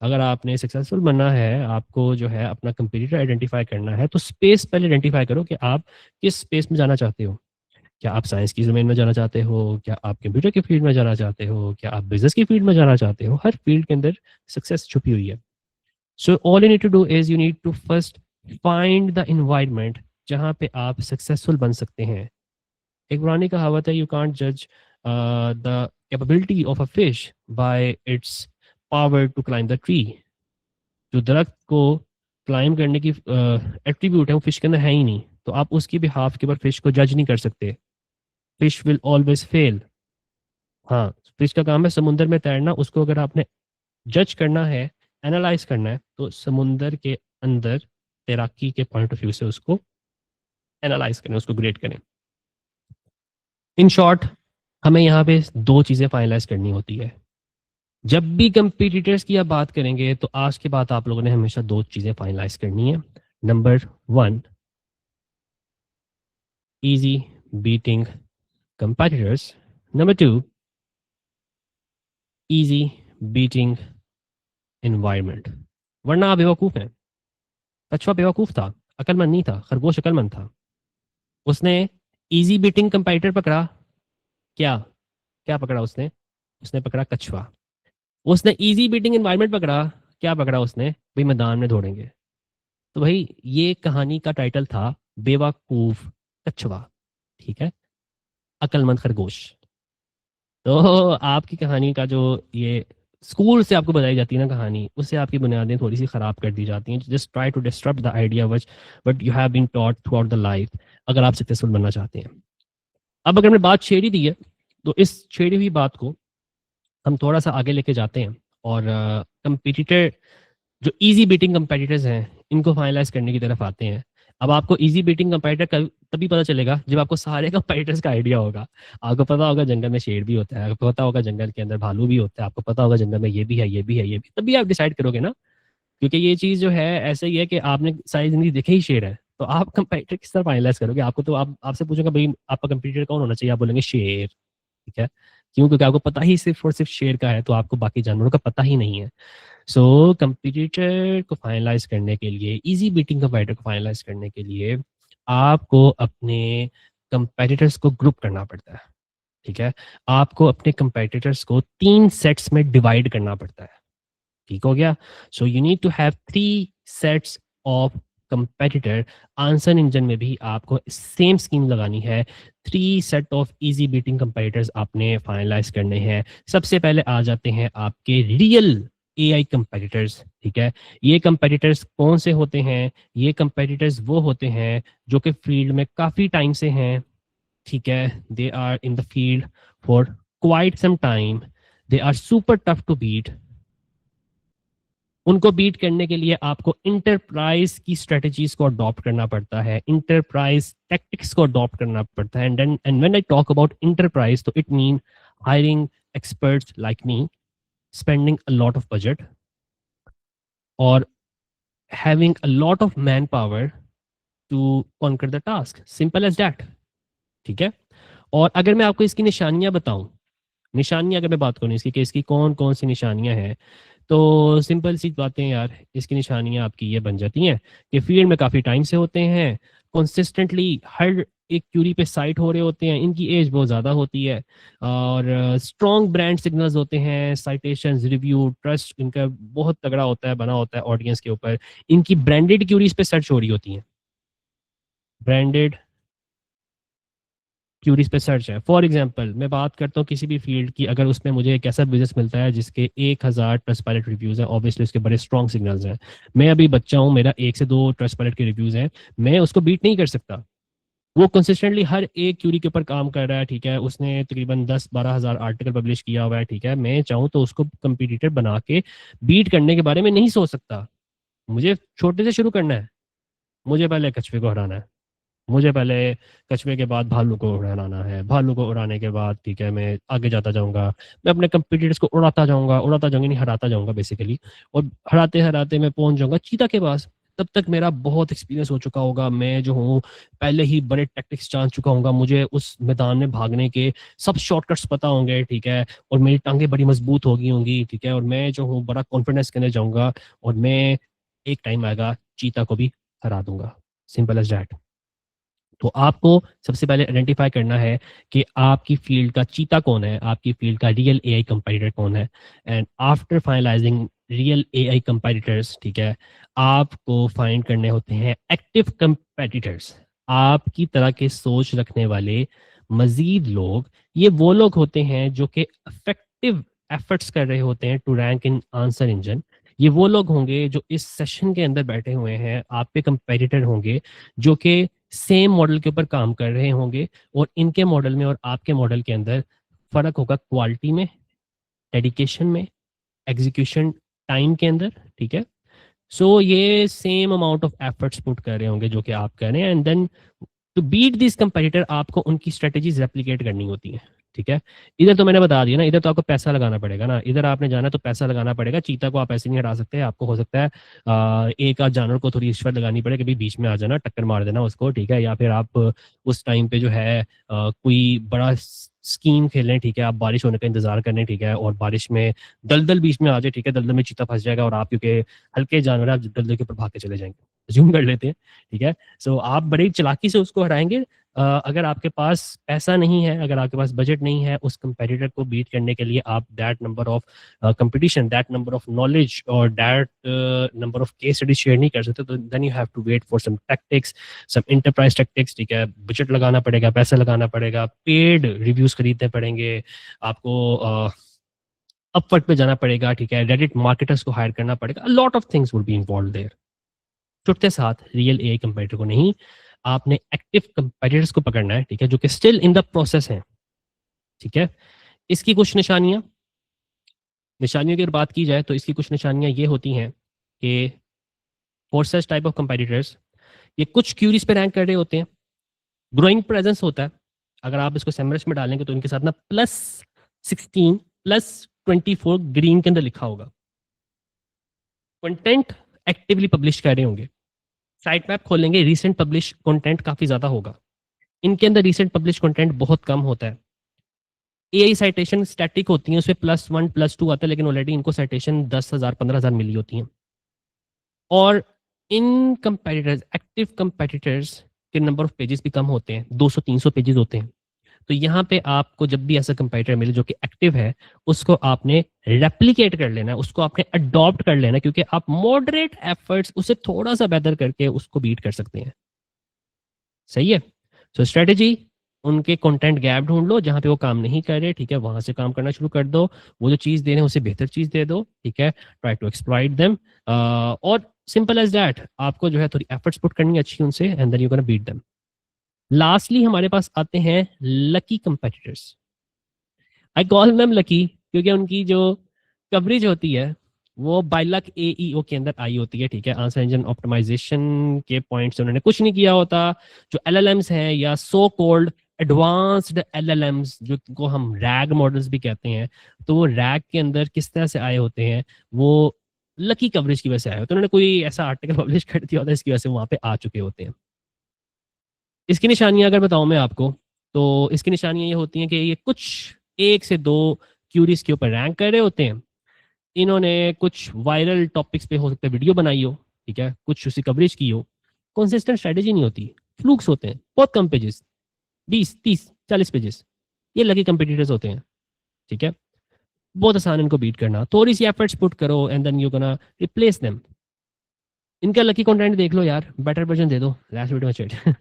अगर आपने सक्सेसफुल बनना है, आपको जो है अपना कंपटीटर आइडेंटिफाई करना है, तो स्पेस पहले आइडेंटिफाई करो कि आप किस स्पेस में जाना चाहते हो। क्या आप साइंस की ज़मीन में जाना चाहते हो, क्या आप कंप्यूटर की फील्ड में जाना चाहते हो, क्या आप बिजनेस की फील्ड में जाना चाहते हो। हर फील्ड के अंदर सक्सेस छुपी हुई है। So all you need to do is you need to first find the environment जहाँ पे आप सक्सेसफुल बन सकते हैं। एक पुरानी कहावत है, यू कांट जज the capability of a fish by its power to climb the tree. जो दरख्त को क्लाइम करने की एट्रीब्यूट है वो फिश के अंदर है ही नहीं, तो आप उसकी भी हाफ के ऊपर फिश को जज नहीं कर सकते। Fish will always fail. हाँ, फिश का काम है समुंदर में तैरना, उसको अगर आपने जज करना है, एनालाइज करना है, तो समुंदर के अंदर तैराकी के पॉइंट ऑफ व्यू से उसको एनालाइज करें, उसको ग्रेड करें। इन शॉर्ट, हमें यहाँ पे दो चीज़ें फाइनलाइज करनी होती है। जब भी कंपटीटर्स की आप बात करेंगे, तो आज के बाद आप लोगों ने हमेशा दो चीज़ें फाइनलाइज करनी है। Number one, easy beating competitors. Number two, easy beating environment. वरना आप बेवकूफ़ हैं। कछुआ बेवकूफ़ था, अकलमंद नहीं था। खरगोश अकलमंद था। उसने इजी बीटिंग कंपेटिटर पकड़ा। क्या क्या पकड़ा उसने? उसने पकड़ा कछुआ। उसने इजी बीटिंग एनवायरनमेंट पकड़ा। क्या पकड़ा उसने? भाई मैदान में दौड़ेंगे। तो भाई ये कहानी का टाइटल था बेवकूफ कछुआ, ठीक है, अकलमंद खरगोश। तो आपकी कहानी का जो ये स्कूल से आपको बताई जाती है ना कहानी, उससे आपकी बुनियादें थोड़ी सी खराब कर दी जाती हैं। Just try to disturb the idea which but you have been taught throughout the life, अगर आप सक्सेसफुल बनना चाहते हैं। अब अगर मैं बात छेड़ी दी है, तो इस छेड़ी हुई बात को हम थोड़ा सा आगे लेके जाते हैं और कंपटीटर, जो इजी बीटिंग कंपेटिटर्स हैं, इनको फाइनलाइज करने की तरफ आते हैं। अब आपको इजी बीटिंग कंपेटिटर तभी पता चलेगा जब आपको सारे कंपेटिटर्स का आइडिया होगा। आपको पता होगा जंगल में शेर भी होता है, आपको पता होगा जंगल के अंदर भालू भी होता है, आपको पता होगा जंगल में ये भी है, ये भी है, ये भी, तभी आप डिसाइड करोगे ना। क्योंकि ये चीज़ जो है ऐसे ही है कि आपने सारी जिंदगी देखे ही शेर है, तो आप कंपेटिटर किस तरह फाइनलाइज करोगे? आपको तो आप आपसे पूछूंगा भाई आपका कंपेटिटर कौन होना चाहिए, आप बोलेंगे शेर। ठीक है, क्यों? क्योंकि आपको पता ही सिर्फ और सिर्फ शेर का है, तो आपको बाकी जानवरों का पता ही नहीं है। सो कंपटीटर को फाइनलाइज करने के लिए, इजी बीटिंग कंपेटिटर को फाइनलाइज करने के लिए, आपको अपने कंपेटिटर्स को ग्रुप करना पड़ता है। ठीक है, आपको अपने कंपेटिटर्स को 3 सेट्स में डिवाइड करना पड़ता है। ठीक हो गया? So you need to have 3 sets of competitor. Answer engine में भी आपको सेम स्कीम लगानी है। 3 set of easy beating competitors आपने फाइनलाइज करने हैं। सबसे पहले आ जाते हैं आपके रियल AI कंपेटिटर्स, ठीक है। ये कंपेटिटर्स कौन से होते हैं? ये कंपेटिटर्स वो होते हैं जो कि फील्ड में काफ़ी टाइम से हैं, ठीक है। They are in the field for quite some time, they are super tough to beat. उनको बीट करने के लिए आपको इंटरप्राइज की स्ट्रेटजीज को अडॉप्ट करना पड़ता है, इंटरप्राइज टैक्टिक्स को अडॉप्ट करना पड़ता है। And when I talk about enterprise, तो it mean hiring experts like me, spending a lot of budget, or having a lot of manpower to conquer the task. Simple as that. ठीक है। और अगर मैं आपको इसकी निशानियां बताऊं, निशानियां अगर मैं बात करूं इसकी कि इसकी कौन कौन सी निशानियां हैं, तो सिंपल सी बातें यार, इसकी निशानियां आपकी ये बन जाती हैं कि फील्ड में काफ़ी टाइम से होते हैं, कंसिस्टेंटली हर एक क्यूरी पे साइट हो रहे होते हैं, इनकी एज बहुत ज़्यादा होती है, और स्ट्रॉन्ग ब्रांड सिग्नल्स होते हैं, साइटेशंस, रिव्यू, ट्रस्ट इनका बहुत तगड़ा होता है, बना होता है ऑडियंस के ऊपर। इनकी ब्रांडेड क्यूरीज पे सर्च हो रही होती हैं, ब्रांडेड क्यूरीज पे सर्च है। फॉर एग्जांपल मैं बात करता हूँ किसी भी फील्ड की, अगर उसमें मुझे एक ऐसा बिजनेस मिलता है जिसके 1000 ट्रस्ट पायलट रिव्यूज़ हैं, ऑब्वियसली उसके बड़े स्ट्रॉन्ग सिग्नल्स हैं, मैं अभी बच्चा हूँ, मेरा 1 से 2 ट्रस्ट पायलट के रिव्यूज़ हैं, मैं उसको बीट नहीं कर सकता। वो कंसिस्टेंटली हर एक क्यूरी के ऊपर काम कर रहा है, ठीक है, उसने तकरीबन 10-12 हज़ार आर्टिकल पब्लिश किया हुआ है, ठीक है। मैं चाहूँ तो उसको कंपटीटर बना के बीट करने के बारे में नहीं सोच सकता। मुझे छोटे से शुरू करना है, मुझे पहले कछुए को हराना है, मुझे पहले कछुए के बाद भालू को उड़ाना है, भालू को उड़ाने के बाद, ठीक है, मैं आगे जाता जाऊंगा, मैं अपने कंपटीटर्स को उड़ाता जाऊंगा नहीं, हराता जाऊंगा बेसिकली, और हराते हराते मैं पहुंच जाऊंगा चीता के पास। तब तक मेरा बहुत एक्सपीरियंस हो चुका होगा, मैं जो हूँ पहले ही बड़े टैक्टिक्स जान चुका हूँ, मुझे उस मैदान में भागने के सब शॉर्टकट्स पता होंगे, ठीक है, और मेरी टांगें बड़ी मजबूत होंगी, ठीक है, और मैं जो हूँ बड़ा कॉन्फिडेंस करने जाऊंगा, और मैं एक टाइम आएगा चीता को भी हरा दूंगा। Simple as that. तो आपको सबसे पहले आइडेंटिफाई करना है कि आपकी फील्ड का चीता कौन है, आपकी फील्ड का रियल एआई कंपटीटर कौन है। And after finalizing real AI competitors, ठीक है, आपको फाइंड करने होते हैं एक्टिव कंपटीटर्स। आपकी तरह के सोच रखने वाले मजीद लोग, ये वो लोग होते हैं जो कि इफेक्टिव एफर्ट्स कर रहे होते हैं to rank in answer engine. ये वो लोग होंगे जो इस सेशन के अंदर बैठे हुए हैं, आप पे कंपेटिटर होंगे, जो कि सेम मॉडल के ऊपर काम कर रहे होंगे, और इनके मॉडल में और आपके मॉडल के अंदर फर्क होगा क्वालिटी में, डेडिकेशन में, एग्जीक्यूशन टाइम के अंदर, ठीक है। सो ये same amount of efforts put कर रहे होंगे जो कि आप कर रहे हैं, and then to beat this competitor आपको उनकी स्ट्रेटेजीज रेप्लिकेट करनी होती है, ठीक है। इधर तो मैंने बता दिया ना, इधर तो आपको पैसा लगाना पड़ेगा ना, इधर आपने जाना तो पैसा लगाना पड़ेगा। चीता को आप ऐसे नहीं हटा सकते, आपको हो सकता है एक आध जानवर को थोड़ी रिश्वत लगानी पड़े, कभी बीच में आ जाना, टक्कर मार देना उसको, ठीक है, या फिर आप उस टाइम पे जो है कोई बड़ा स्कीम खेलें, ठीक है, आप बारिश होने का इंतजार करें, ठीक है, और बारिश में दलदल बीच में आ जाए, ठीक है, दलदल में चीता फंस जाएगा, और आप क्योंकि हल्के जानवर आप दलदल के ऊपर भाग के चले जाएंगे, जूम कर लेते हैं, ठीक है। सो आप बड़ी चालाकी से उसको हराएंगे। अगर आपके पास पैसा नहीं है, अगर आपके पास बजट नहीं है उस कंपेटिटर को बीट करने के लिए, आप that number of competition, that number of knowledge और that number of case study share नहीं कर सकते, तो then you have to wait for some tactics, some enterprise tactics, ठीक है। बजट लगाना पड़ेगा, पैसा लगाना पड़ेगा, पेड रिव्यूज खरीदने पड़ेंगे आपको, अपवर्क पे जाना पड़ेगा, ठीक है, रेडिट मार्केटर्स को हायर करना पड़ेगा, lot of things would be involve there. छुट्टे साथ रियल एआई कंपेटिटर को नहीं, आपने एक्टिव कंपेटिटर्स को पकड़ना है, ठीक है, जो कि स्टिल इन द प्रोसेस है, ठीक है। इसकी कुछ निशानियां, निशानियों की अगर बात की जाए तो इसकी कुछ निशानियां ये होती हैं कि for such type of competitors, ये कुछ क्यूरीज पे रैंक कर रहे होते हैं, ग्रोइंग प्रेजेंस होता है। अगर आप इसको सेमरस में डालेंगे तो इनके साथ ना +16 +24 ग्रीन के अंदर लिखा होगा। कंटेंट एक्टिवली पब्लिश कर रहे होंगे, साइट मैप खोलेंगे, रीसेंट पब्लिश कंटेंट काफी ज्यादा होगा, इनके अंदर रीसेंट पब्लिश कंटेंट बहुत कम होता है। एआई साइटेशन स्टैटिक होती है, उसमें +1 +2 आता है, लेकिन ऑलरेडी इनको साइटेशन 10,000 15,000 मिली होती हैं। और इन कंपेटिटर्स, एक्टिव कंपेटिटर्स के नंबर ऑफ पेजेस भी कम होते हैं, 200-300 पेजेस होते हैं। तो यहाँ पे आपको जब भी ऐसा कंपेटिटर मिले जो कि एक्टिव है, उसको आपने रेप्लिकेट कर लेना है, उसको आपने अडॉप्ट कर लेना है, क्योंकि आप मॉडरेट एफर्ट्स उसे थोड़ा सा बेहतर करके उसको बीट कर सकते हैं। सही है। सो स्ट्रेटेजी, उनके कंटेंट गैप ढूंढ लो जहां पे वो काम नहीं कर रहे, ठीक है, वहां से काम करना शुरू कर दो। वो जो चीज़ दे रहे हैं उससे बेहतर चीज़ दे दो, ठीक है, ट्राई टू एक्सप्लॉइट देम। और सिंपल एज दैट, आपको जो है थोड़ी एफर्ट्स पुट करनी है अच्छी उनसे, and then you gonna beat them. Lastly हमारे पास आते हैं lucky competitors. I call them lucky क्योंकि उनकी जो कवरेज होती है वो बाय लक एईओ के अंदर आई होती है, ठीक है। आंसर इंजन ऑप्टिमाइजेशन के पॉइंट से उन्होंने कुछ नहीं किया होता। जो एलएलएम्स हैं या सो कॉल्ड एडवांस्ड एलएलएम्स, जो को हम रैग मॉडल्स भी कहते हैं, तो वो रैग के अंदर किस तरह से आए होते हैं, वो लकी कवरेज की वजह से आए होते हैं। उन्होंने कोई ऐसा आर्टिकल पब्लिश कर दिया होता है, इसकी वजह से वहां पे आ चुके होते हैं। इसकी निशानियां अगर बताऊं मैं आपको, तो इसकी निशानियां ये होती हैं कि ये कुछ 1 से 2 क्यूरीज के ऊपर रैंक कर रहे होते हैं। इन्होंने कुछ वायरल टॉपिक्स पे हो सकता है वीडियो बनाई हो, ठीक है, कुछ उसी कवरेज की हो। कंसिस्टेंट स्ट्रेटेजी नहीं होती, फ्लूक्स होते हैं, बहुत कम पेजेस, 20, 30, 40 पेजेस, ये लकी कंपिटिटर्स होते हैं, ठीक है। बहुत आसान इनको बीट करना, थोड़ी सी एफर्ट्स पुट करो and then you gonna replace them. इनका लकी कंटेंट देख लो यार, बेटर वर्जन दे दो, लास्ट वीडियो में चेट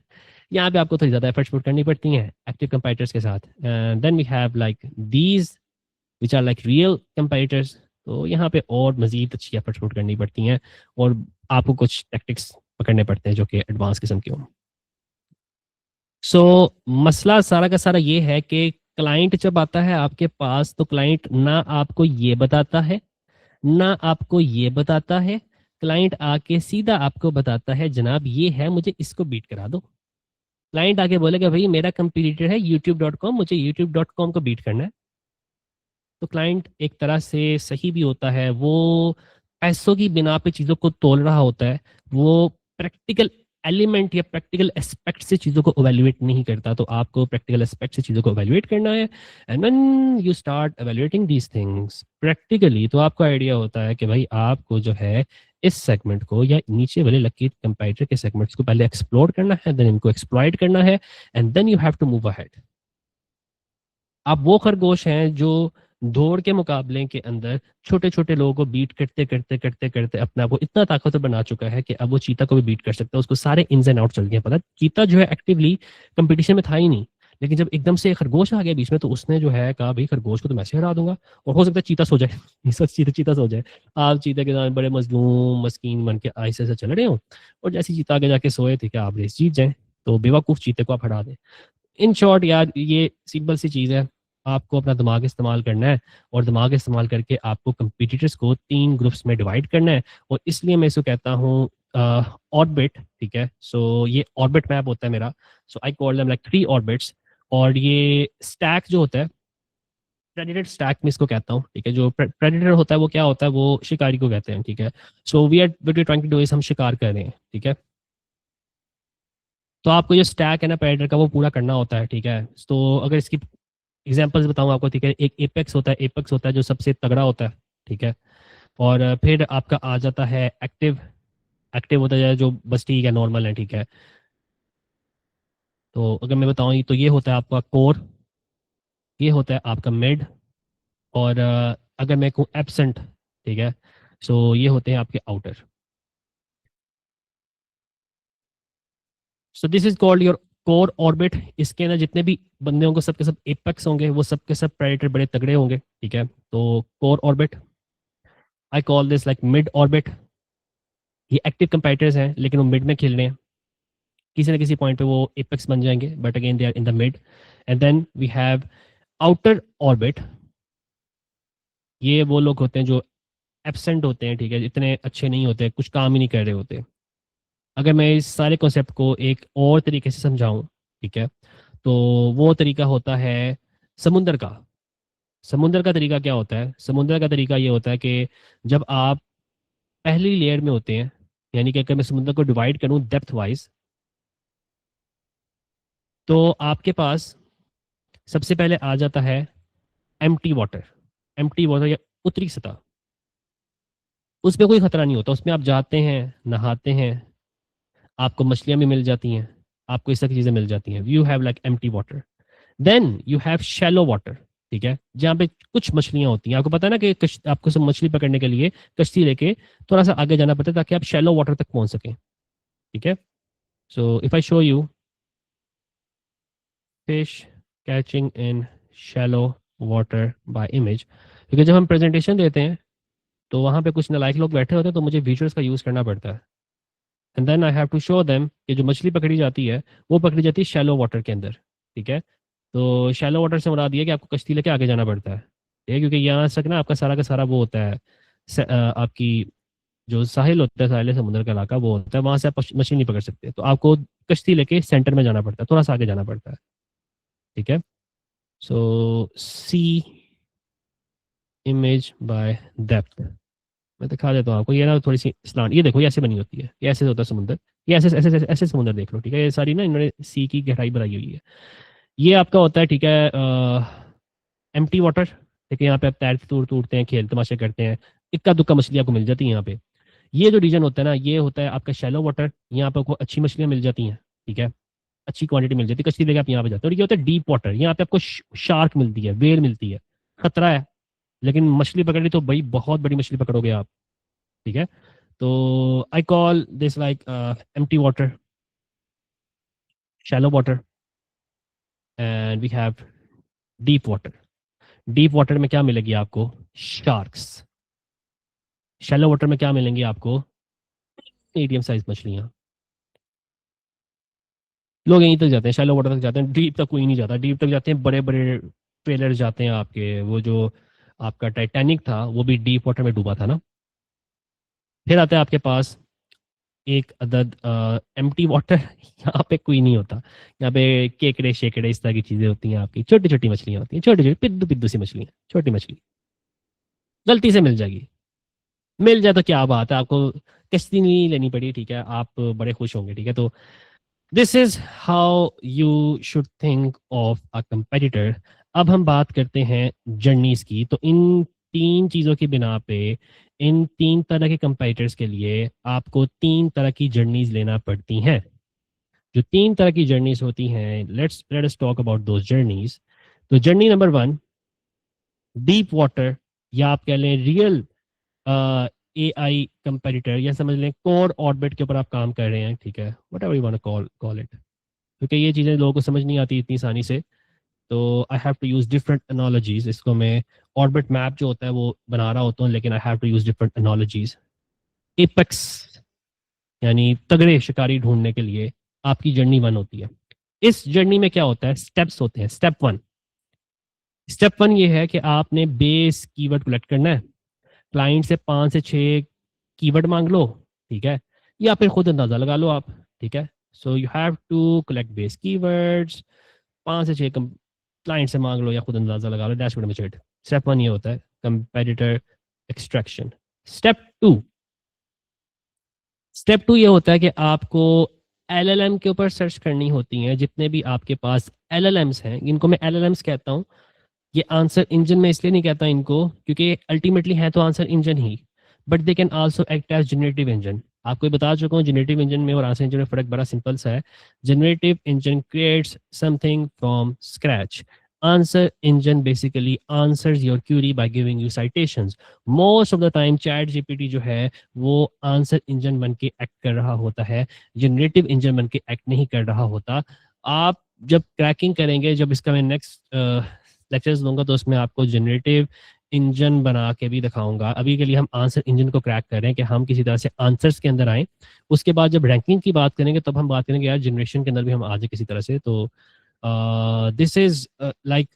यहाँ पे आपको थोड़ी ज़्यादा एफर्ट्स पुट करनी पड़ती हैं एक्टिव कंपाइटर्स के साथ। Then we have like these which are like real competitors. तो यहाँ पे और मजीद अच्छी एफर्ट्स पुट करनी पड़ती हैं और आपको कुछ टैक्टिक्स पकड़ने पड़ते हैं जो कि एडवांस किस्म के हों। सो मसला सारा का सारा ये है कि क्लाइंट जब आता है आपके पास, तो क्लाइंट ना आपको ये बताता है, ना आपको ये बताता है। क्लाइंट आके सीधा आपको बताता है जनाब ये है, मुझे इसको बीट करा दो। क्लाइंट आके बोलेगा भाई मेरा कंपटीटर है youtube.com, मुझे youtube.com को बीट करना है। तो क्लाइंट एक तरह से सही भी होता है, वो पैसों की बिना पे चीज़ों को तोल रहा होता है, वो प्रैक्टिकल एलिमेंट या प्रैक्टिकल एस्पेक्ट से चीज़ों को इवेल्युएट नहीं करता। तो आपको प्रैक्टिकल एस्पेक्ट से चीज़ों को इवेल्युएट करना है। And when you start evaluating these things practically, तो आपको आइडिया होता है कि भाई आपको जो है इस सेगमेंट को या नीचे वाले लकी कंपाइटर के सेगमेंट्स को पहले एक्सप्लोर करना है, देन इनको एक्सप्लॉइट करना है, and then you have to move ahead. आप वो खरगोश हैं जो दौड़ के मुकाबले के अंदर छोटे छोटे लोगों को बीट करते करते करते करते अपने आप को इतना ताकतवर बना चुका है कि अब वो चीता को भी बीट कर सकता है। उसको सारे इन्स एंड आउट चल गए पता। चीता जो है एक्टिवली कंपटीशन में था ही नहीं, लेकिन जब एकदम से खरगोश आ गया बीच में, तो उसने जो है कहा भाई खरगोश को तो मैं से हरा दूंगा। और हो सकता है चीता सो जाए सच चीता सो जाए। आप चीता के साथ बड़े मजलूम मस्कीन बन के ऐसे ऐसे चल रहे हो, और जैसे चीता आगे जाके सोए थे कि आप रेस जीत जाए, तो बेवकूफ़ चीते को आप हरा दें। इन शॉर्ट यार ये सिंपल सी चीज़ है, आपको अपना दिमाग इस्तेमाल करना है, और दिमाग इस्तेमाल करके आपको कंपटीटर्स को 3 ग्रुप्स में डिवाइड करना है। और इसलिए मैं इसको कहता हूँ ऑर्बिट, ठीक है। सो ये ऑर्बिट मैप होता है मेरा। So I call them like 3 orbits. और ये स्टैक जो होता है, प्रेडिटर स्टैक में इसको कहता हूँ, ठीक है। जो प्रेडिटर होता है वो क्या होता है, वो शिकारी को कहते हैं, ठीक है। So we are trying to do is हम शिकार कर रहे हैं, ठीक है। तो आपको जो स्टैक है ना प्रेडिटर का, वो पूरा करना होता है, ठीक है। तो अगर इसकी एग्जाम्पल्स बताऊँ आपको, ठीक है। एक एपेक्स होता है, एपेक्स होता है जो सबसे तगड़ा होता है, ठीक है। और फिर आपका आ जाता है एक्टिव। एक्टिव होता है जो बस ठीक है, नॉर्मल है, ठीक है। तो अगर मैं बताऊँ तो ये होता है आपका कोर, ये होता है आपका मिड, और अगर मैं कहूँ एब्सेंट, ठीक है, सो ये होते हैं आपके outer. So this is called your core orbit. इसके अंदर जितने भी बंदे होंगे सबके सब एपेक्स होंगे, वो सबके सब प्रेडेटर बड़े तगड़े होंगे, ठीक है। तो core orbit, I call this like mid orbit. ये एक्टिव कंपेटिटर्स हैं लेकिन वो मिड में खेल रहे हैं, किसी ना किसी पॉइंट पे वो एपेक्स बन जाएंगे, but again they are in the mid. And then we have outer orbit. ये वो लोग होते हैं जो एब्सेंट होते हैं, ठीक है, इतने अच्छे नहीं होते, कुछ काम ही नहीं कर रहे होते। अगर मैं इस सारे कॉन्सेप्ट को एक और तरीके से समझाऊं, ठीक है, तो वो तरीका होता है समुंदर का। समुंदर का तरीका क्या होता है, समुंदर का तरीका ये होता है कि जब आप पहली लेयर में होते हैं, यानी कि अगर मैं समुद्र को डिवाइड करूं डेप्थ वाइज, तो आपके पास सबसे पहले आ जाता है एम्प्टी वाटर। एम्प्टी वाटर या उत्तरी सतह, उसमें कोई खतरा नहीं होता, उसमें आप जाते हैं, नहाते हैं, आपको मछलियां भी मिल जाती हैं, आपको इस तरह की चीजें मिल जाती हैं। You have like empty water. Then you have shallow water, ठीक है, जहाँ पे कुछ मछलियां होती हैं। आपको पता है ना कि आपको सब मछली पकड़ने के लिए कश्ती लेके थोड़ा सा आगे जाना पड़ता है ताकि आप शैलो वाटर तक पहुंच सकें, ठीक है। So if I show you, fish catching in shallow water bye image, क्योंकि जब हम प्रेजेंटेशन देते हैं तो वहाँ पे कुछ नालायक लोग बैठे होते हैं, तो मुझे विजुअल्स का यूज़ करना पड़ता है। And then I have to show them कि जो मछली पकड़ी जाती है वो पकड़ी जाती है शैलो वाटर के अंदर। ठीक है, तो शैलो वाटर से मुराद ये है कि आपको कश्ती लेके आगे जाना पड़ता है। ठीक है, क्योंकि यहाँ तक ना आपका सारा का सारा वो होता है, आपकी जो साहिल होता है, साहिल समुद्र का इलाका वो होता है, वहां से आप मछली नहीं पकड़ सकते, तो आपको कश्ती लेके सेंटर में जाना पड़ता है, थोड़ा सा आगे जाना पड़ता है। ठीक है, सो सी इमेज बाय डेप्थ, मैं दिखा देता हूँ आपको। ये ना थोड़ी सी स्लांट, ये देखो ये ऐसे बनी होती है, ये ऐसे होता है समुद्र, ये ऐसे ऐसे ऐसे, ऐसे समुद्र देख लो। ठीक है, ये सारी ना इन्होंने सी की गहराई बनाई हुई है। ये आपका होता है, ठीक है, एम्प्टी वाटर। ठीक है, यहाँ पे आप तैरते तूरते हैं, खेल तमाशे करते हैं, इक्का दुक्का मछली आपको मिल जाती है यहाँ पे। ये जो रीजन होता है ना, ये होता है आपका शैलो वाटर, यहाँ पे आपको अच्छी मछलियाँ मिल जाती हैं। ठीक है, अच्छी क्वांटिटी मिल जाती है, कश्ती लेके आप यहाँ पे जाते हो। और ये होता है डीप वाटर, यहाँ पे आपको शार्क मिलती है, वेल मिलती है, खतरा है, लेकिन मछली पकड़नी तो भाई बहुत बड़ी मछली पकड़ोगे आप। ठीक है, तो I call this like empty water, shallow water, and we have deep water. Deep water में क्या मिलेगी आपको? शार्क्स। शैलो वाटर में क्या मिलेंगी आपको? मीडियम साइज मछलियाँ। लोग यहीं तक जाते हैं, शैलो वाटर तक जाते हैं, डीप तक कोई नहीं जाता। डीप तक जाते हैं बड़े बड़े ट्रेलर जाते हैं आपके, वो जो आपका टाइटैनिक था वो भी डीप वाटर में डूबा था ना। फिर आता है आपके पास एक अदद एम्प्टी वाटर। यहाँ पे कोई नहीं होता, यहाँ पे केकड़े शेकड़े इस तरह की चीजें होती हैं, आपकी छोटी छोटी मछलियाँ होती हैं, छोटी छोटी पिद्दू पिद्दू सी मछलियाँ, छोटी मछली गलती से मिल जाएगी। मिल जाए तो क्या बात है, आपको किश्ती नहीं लेनी पड़ी। ठीक है, आप बड़े खुश होंगे। ठीक है, तो this is how you should think of a competitor. अब हम बात करते हैं जर्नीज की। तो इन तीन चीजों की बिना पे, इन तीन तरह के कंपेटिटर्स के लिए आपको तीन तरह की जर्नीज लेना पड़ती हैं। जो तीन तरह की जर्नीज होती हैं, let us talk about those journeys. तो journey number one, deep water, या आप कह लें रियल ए आई कंपेटिटर, या समझ लें कोर ऑर्बिट के ऊपर आप काम कर रहे हैं। ठीक है, what ever you want call call it, क्योंकि ये चीज़ें लोगों को समझ नहीं आती इतनी आसानी से, तो I have to use different analogies. इसको मैं ऑर्बिट मैप जो होता है वो बना रहा होता हूँ, लेकिन I have to use different analogies. Apex यानी तगड़े शिकारी ढूंढने के लिए आपकी जर्नी वन होती है। इस जर्नी में क्या होता है? स्टेप्स होते हैं। स्टेप वन ये है कि आपने बेस कीवर्ड कलेक्ट करना है। क्लाइंट से 5 से 6 कीवर्ड मांग लो। ठीक है, या फिर खुद अंदाजा लगा लो आप। ठीक है, so you have to collect base keywords, 5 से 6 क्लाइंट से मांग लो या खुद अंदाजा लगा लो, डैशबोर्ड में चेट। स्टेप वन ये होता है competitor extraction. Step two step two ये होता है कि आपको एलएलएम के ऊपर सर्च करनी होती हैं। जितने भी आपके पास एलएलएम्स हैं, इनको मैं एलएलएम्स कहता हूँ। ये आंसर इंजन में इसलिए नहीं कहता इनको, क्योंकि अल्टीमेटली है तो आंसर इंजन ही, but they can also act as generative engine. आपको ये बता चुका हूँ, जनरेटिव इंजन में और आंसर इंजन में फ़र्क बड़ा सिंपल सा है। Generative engine creates something from scratch. Answer engine basically answers your query by giving you citations. Most of the time chat GPT जो है वो आंसर इंजन बन के एक्ट कर रहा होता है, जनरेटिव इंजन बन के एक्ट नहीं कर रहा होता। आप जब क्रैकिंग करेंगे, जब इसका मैं नेक्स्ट लेक्चर्स दूंगा, तो उसमें आपको जनरेटिव इंजन बना के भी दिखाऊंगा। अभी के लिए हम आंसर इंजन को क्रैक कर रहे हैं कि हम किसी तरह से आंसर्स के अंदर आए। उसके बाद जब रैंकिंग की बात करेंगे तब हम बात करेंगे यार जनरेशन के अंदर भी हम आ जाए किसी तरह से। तो this is like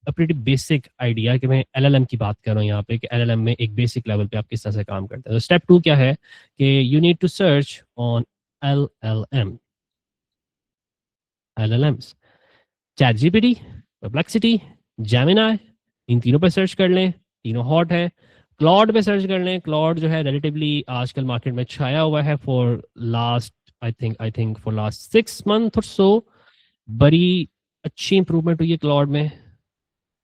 a pretty basic idea कि मैं एलएलएम की बात कर रहा हूँ यहाँ पे, कि एलएलएम में एक बेसिक लेवल पे आप किस तरह से काम करते हैं। तो स्टेप टू क्या है कि you need to search on LLM LLMs. Chat GPT, perplexity, Gemini, इन तीनों पे सर्च कर लें, तीनों हॉट है। क्लॉड पे सर्च कर लें। क्लॉड जो है रिलेटिवली आजकल मार्केट में छाया हुआ है for last I think for last 6 month और सो। बड़ी अच्छी इंप्रूवमेंट हुई है क्लॉड में,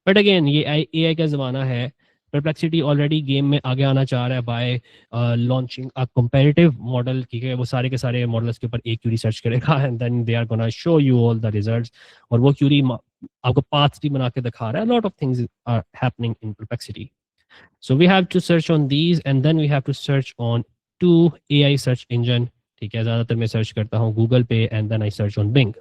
बट अगेन ये एआई का ज़माना है। परप्लेक्सिटी ऑलरेडी गेम में आगे आना चाह रहा है bye launching a comparative model. ठीक है, वो सारे के सारे मॉडल्स के ऊपर एक क्यूरी सर्च करेगा and then they are gonna show you all the results. और वो क्यूरी आपको पाथ्स भी बना के दिखा रहा है। Lot of things are happening in perplexity. So we have to search on these and then we have to search on two AI search engine. ठीक है, ज़्यादातर मैं सर्च करता हूँ गूगल पे and then I search on Bing.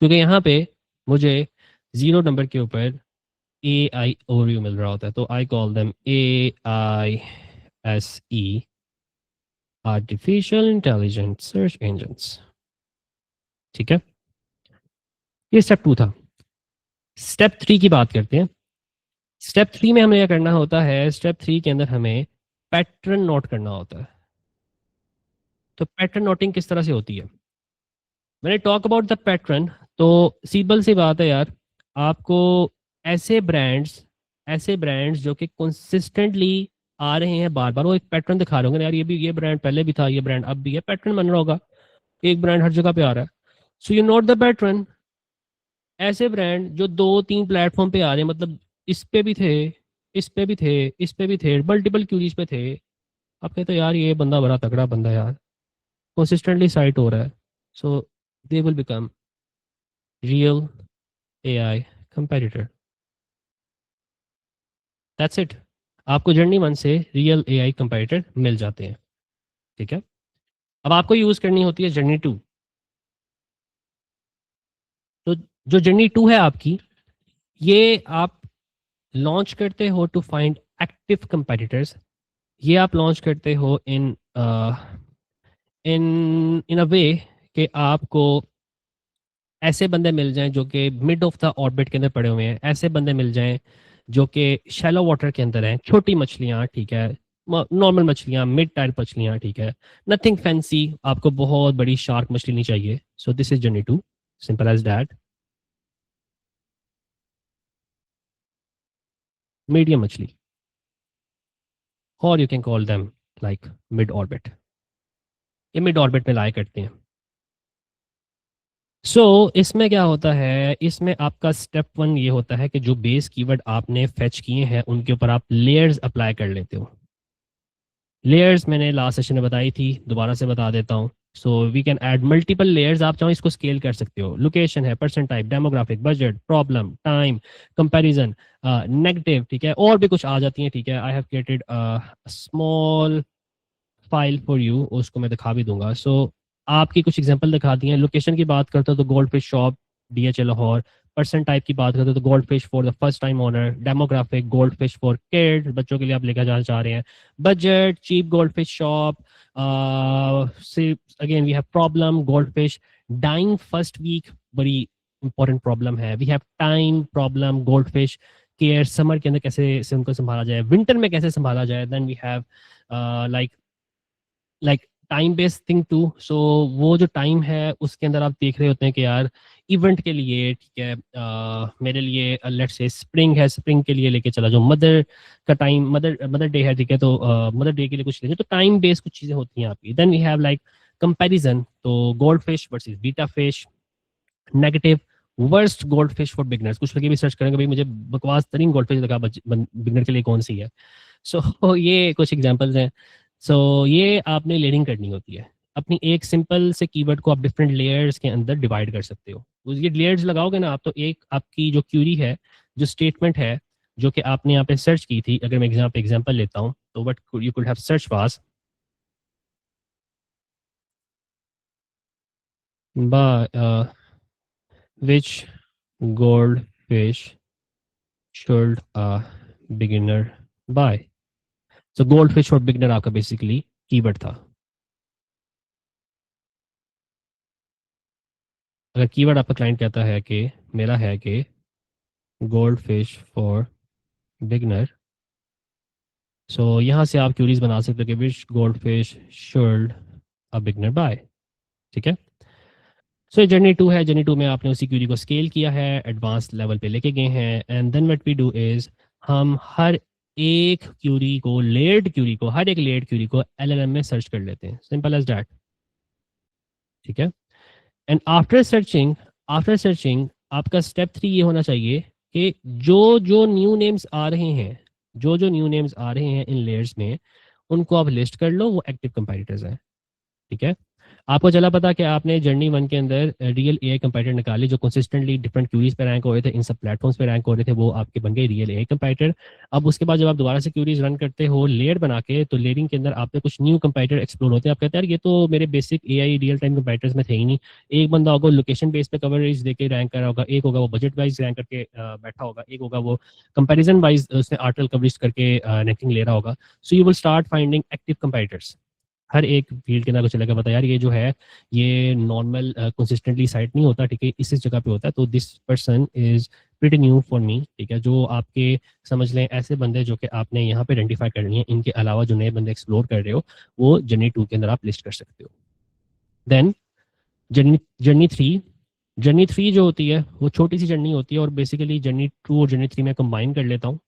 क्योंकि यहाँ पे मुझे 0 नंबर के ऊपर ए आई ओवरव्यू मिल रहा होता है, तो I call them AISE, artificial intelligent search engines. ठीक है, ये स्टेप 2 था। स्टेप 3 की बात करते हैं। स्टेप 3 में हमें क्या करना होता है, स्टेप 3 के अंदर हमें पैटर्न नोट करना होता है। तो पैटर्न नोटिंग किस तरह से होती है, मैंने टॉक अबाउट द पैटर्न, तो सिंपल सी बात है यार, आपको ऐसे ब्रांड्स ऐसे ब्रांड्स जो कि कंसिस्टेंटली आ रहे हैं बार बार, वो एक पैटर्न दिखा रहे होंगे यार, ये ब्रांड पहले भी था, ये ब्रांड अब भी है, पैटर्न बन रहा होगा, एक ब्रांड हर जगह पे आ रहा है। So you note the pattern. ऐसे ब्रांड जो 2-3 प्लेटफॉर्म पे आ रहे हैं, मतलब इस पे भी थे, इस पे भी थे, इस पे भी थे, मल्टीपल क्यूरीज पे थे, आप कहते हो यार ये बंदा बड़ा तगड़ा बंदा है यार, कंसिस्टेंटली साइट हो रहा है। So they will become real AI competitor. That's it. आपको जर्नी 1 से रियल AI कंपेटिटर मिल जाते हैं। ठीक है, अब आपको यूज करनी होती है जर्नी 2। तो जो जर्नी 2 है आपकी, ये आप लॉन्च करते हो टू फाइंड एक्टिव कंपेटिटर्स। ये आप लॉन्च करते हो इन इन अ वे कि आपको ऐसे बंदे मिल जाएं जो कि मिड ऑफ द ऑर्बिट के अंदर पड़े हुए हैं, ऐसे बंदे मिल जाएं जो कि शैलो वाटर के अंदर हैं, छोटी मछलियां, ठीक है, नॉर्मल मछलियां, मिड टायर मछलियां, ठीक है, नथिंग फैंसी, आपको बहुत बड़ी शार्क मछली नहीं चाहिए। So this is journey 2, simple as that. Medium मछली, और you can call them like mid orbit, ये मिड ऑर्बिट में लाया करते हैं। इसमें क्या होता है, इसमें आपका स्टेप 1 ये होता है कि जो बेस कीवर्ड आपने फेच किए हैं उनके ऊपर आप लेयर्स अप्लाई कर लेते हो। लेयर्स मैंने लास्ट सेशन में बताई थी, दोबारा से बता देता हूँ। So we can add multiple layers, आप चाहो इसको स्केल कर सकते हो। लोकेशन है, person type, demographic, budget, problem, time, comparison, negative, ठीक है, और भी कुछ आ जाती हैं। ठीक है, I have created small file for you, उसको मैं दिखा भी दूंगा। आपकी कुछ एग्जांपल दिखा दिए हैं। लोकेशन की बात करते हो तो gold fish shop, DHL Lahore. Person type की बात करते हो तो gold fish for the first time owner. Demographic, gold fish for kid, बच्चों के लिए आप लेकर जाना चाह रहे हैं। Budget, cheap gold fish shop. Again we have problem, gold fish dying first week, बड़ी इंपॉर्टेंट प्रॉब्लम है। We have time problem, gold fish care, summer के अंदर कैसे से उनको संभाला जाए, विंटर में कैसे संभाला जाए। Then we have like like time based thing too. वो जो टाइम है उसके अंदर आप देख रहे होते हैं कि यार इवेंट के लिए, ठीक है, मेरे लिए लेट्स से स्प्रिंग है, स्प्रिंग के लिए लेके चला जाओ, मदर का टाइम, मदर मदर डे है, ठीक है, तो मदर डे के लिए कुछ लेके, तो टाइम बेस्ड कुछ चीज़ें होती हैं आपकी। Then we have like comparison, तो gold fish versus beta fish. Negative, worst gold fish for beginners, कुछ लोग ये भी सर्च करेंगे भाई मुझे बकवास तरीन गोल्ड फिश लगा बिगनर के लिए कौन सी है। ये कुछ एग्जांपल्स हैं। ये आपने लेयरिंग करनी होती है। अपनी एक सिंपल से कीवर्ड को आप डिफरेंट लेयर्स के अंदर डिवाइड कर सकते हो। तो ये लेयर्स लगाओगे ना आप, तो एक आपकी जो क्यूरी है, जो स्टेटमेंट है, जो कि आपने यहाँ पे सर्च की थी, अगर मैं एग्जांपल लेता हूँ, तो what you could have search was buy which gold fish should a beginner buy. So gold fish for beginner आपका बेसिकली कीवर्ड था। अगर कीवर्ड आपका क्लाइंट कहता है कि मेरा है कि गोल्ड फिश फॉर बिगनर, यहाँ से आप क्यूरीज बना सकते हो कि which gold fish should a beginner buy. ठीक है, जर्नी 2 है, जर्नी 2 में आपने उसी क्यूरी को स्केल किया है, एडवांस लेवल पे लेके गए हैं, and then what we do is हम हर एक क्यूरी को, लेयर्ड क्यूरी को, हर एक लेयर्ड क्यूरी को LLM में सर्च कर लेते हैं, सिंपल एज दैट। ठीक है, एंड आफ्टर सर्चिंग आपका स्टेप 3 ये होना चाहिए कि जो जो न्यू नेम्स आ रहे हैं, जो जो न्यू नेम्स आ रहे हैं इन लेयर्स में, उनको आप लिस्ट कर लो, वो एक्टिव कंपैरेटर्स हैं। ठीक है, आपको चला पता कि आपने जर्नी 1 के अंदर रियल एआई कंपैरेटर निकाले जो कंसिस्टेंटली डिफरेंट क्यूरीज पे रैंक हो रहे थे, इन सब प्लेटफॉर्म्स पे रैंक हो रहे थे, वो आपके बन गए रियल एआई कंपैरेटर। अब उसके बाद जब आप दोबारा से क्यूरीज रन करते हो लेयर बना के, तो लेयरिंग के अंदर आप पे कुछ न्यू कंपैरेटर एक्सप्लोर होते हैं। आप कहते हैं यार ये तो मेरे basic AI real time comparators में थे ही नहीं। एक बंदा होगा लोकेशन बेस पे कवरेज देके रैंक कर रहा होगा, एक होगा वो बजट वाइज रैंक करके बैठा होगा, एक होगा वो कंपैरिजन वाइज उसने आर्टिकल कवरेज करके रैंकिंग ले रहा होगा। So you will start finding active comparators. हर एक फील्ड के अंदर को चलेगा पता यार ये जो है ये नॉर्मल कंसिस्टेंटली साइट नहीं होता, ठीक है, इस जगह पे होता है, तो this person is pretty new for me, ठीक है। जो आपके समझ लें ऐसे बंदे जो कि आपने यहाँ पे आइडेंटिफाई कर लिए हैं, इनके अलावा जो नए बंदे एक्सप्लोर कर रहे हो वो जर्नी 2 के अंदर आप लिस्ट कर सकते हो। Then journey journey three journey three जो होती है वो छोटी सी जर्नी होती है, और बेसिकली जर्नी 2 और जर्नी 3 में कंबाइन कर लेता हूँ